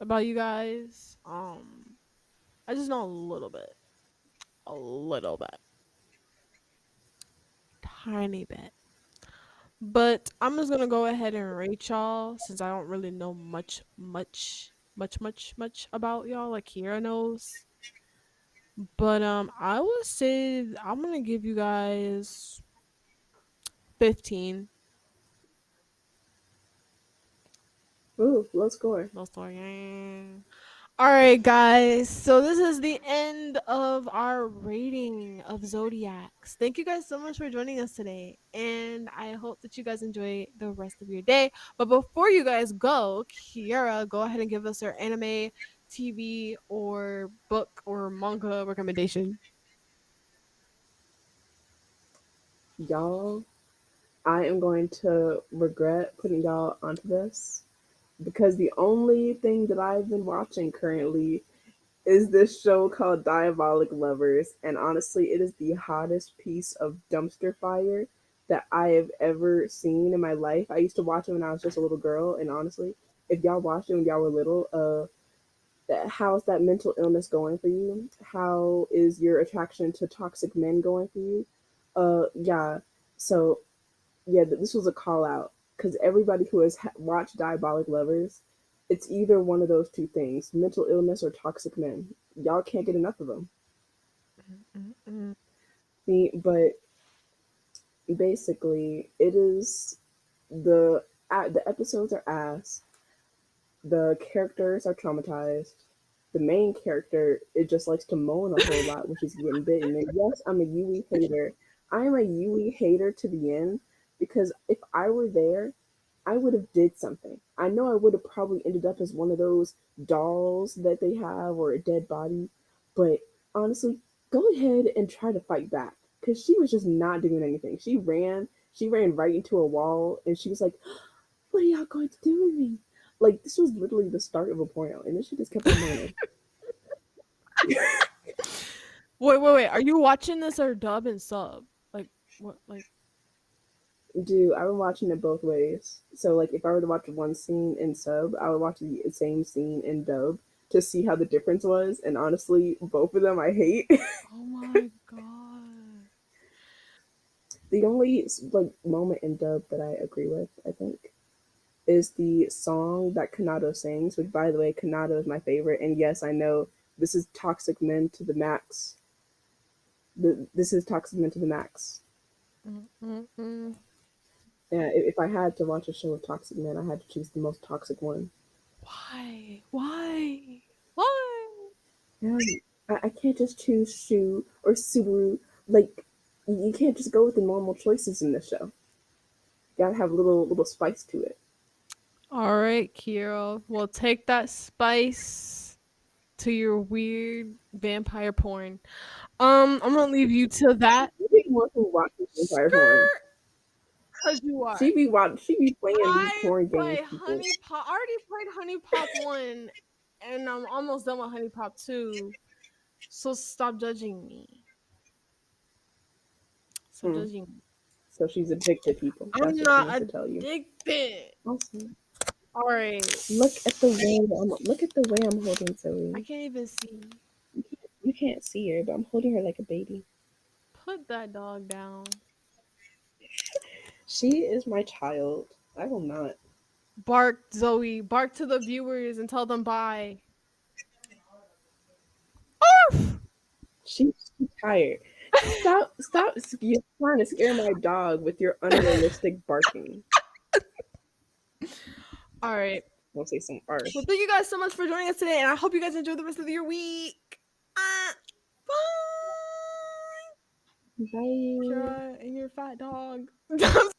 about you guys. I just know a little bit. A little bit. Tiny bit. But I'm just gonna go ahead and rate y'all since I don't really know much about y'all like Kira knows. But I would say I'm gonna give you guys 15. Ooh, low score. No story. All right, guys. So this is the end of our rating of Zodiacs. Thank you guys so much for joining us today, and I hope that you guys enjoy the rest of your day. But before you guys go, Kiara, go ahead and give us our anime, TV, or book or manga recommendation. Y'all, I am going to regret putting y'all onto this because the only thing that I've been watching currently is this show called Diabolic Lovers, and honestly, it is the hottest piece of dumpster fire that I have ever seen in my life. I used to watch it when I was just a little girl, and honestly, if y'all watched it when y'all were little, how's that mental illness going for you? How is your attraction to toxic men going for you? Yeah. So yeah, this was a call out because everybody who has watched Diabolic Lovers, it's either one of those two things: mental illness or toxic men. Y'all can't get enough of them. Mm-mm-mm. See, but basically, it is the episodes are ass. The characters are traumatized. The main character, it just likes to moan a whole lot when she's getting bitten. And yes, I'm a Yui hater. I am a Yui hater to the end because if I were there, I would have did something. I know I would have probably ended up as one of those dolls that they have or a dead body, but honestly, go ahead and try to fight back because she was just not doing anything. She ran right into a wall, and she was like, "What are y'all going to do with me?" Like this was literally the start of a porno, and then she just kept on moaning. Wait. Are you watching this or dub and sub? Like what? Like Dude, I've been watching it both ways. So like if I were to watch one scene in sub, I would watch the same scene in dub to see how the difference was. And honestly, both of them I hate. oh my god. The only like moment in dub that I agree with, I think, is the song that Kanado sings. Which, by the way, Kanado is my favorite. And yes, I know this is Toxic Men to the max. This is Toxic Men to the max. Mm-mm-mm. Yeah, if I had to watch a show of toxic men, I had to choose the most toxic one. Why? Why? Why? Yeah, I can't just choose Shu or Subaru. Like, you can't just go with the normal choices in this show. You gotta have a little spice to it. All right, Kiro. Well, take that spice to your weird vampire porn. I'm gonna leave you to that. You be one who watches vampire porn. Skirt, cause you are. She be playing these I porn games. play People, Honey Pop. I already played Honey Pop 1, and I'm almost done with Honey Pop 2. So stop judging me. Stop hmm. judging me. So she's addicted. People, I'm that's what she not wants to tell you. addicted. Awesome. All right. Look at the way I'm holding I Zoe. can't even see. You can't see her, but I'm holding her like a baby. Put that dog down. She is my child. I will not. Bark, Zoe. Bark to the viewers and tell them bye. Arf! She's tired. Stop! You're trying to scare my dog with your unrealistic barking. All right. Don't say some arf. Well, thank you guys so much for joining us today, and I hope you guys enjoy the rest of your week. Bye. Bye. Kira and your fat dog. I'm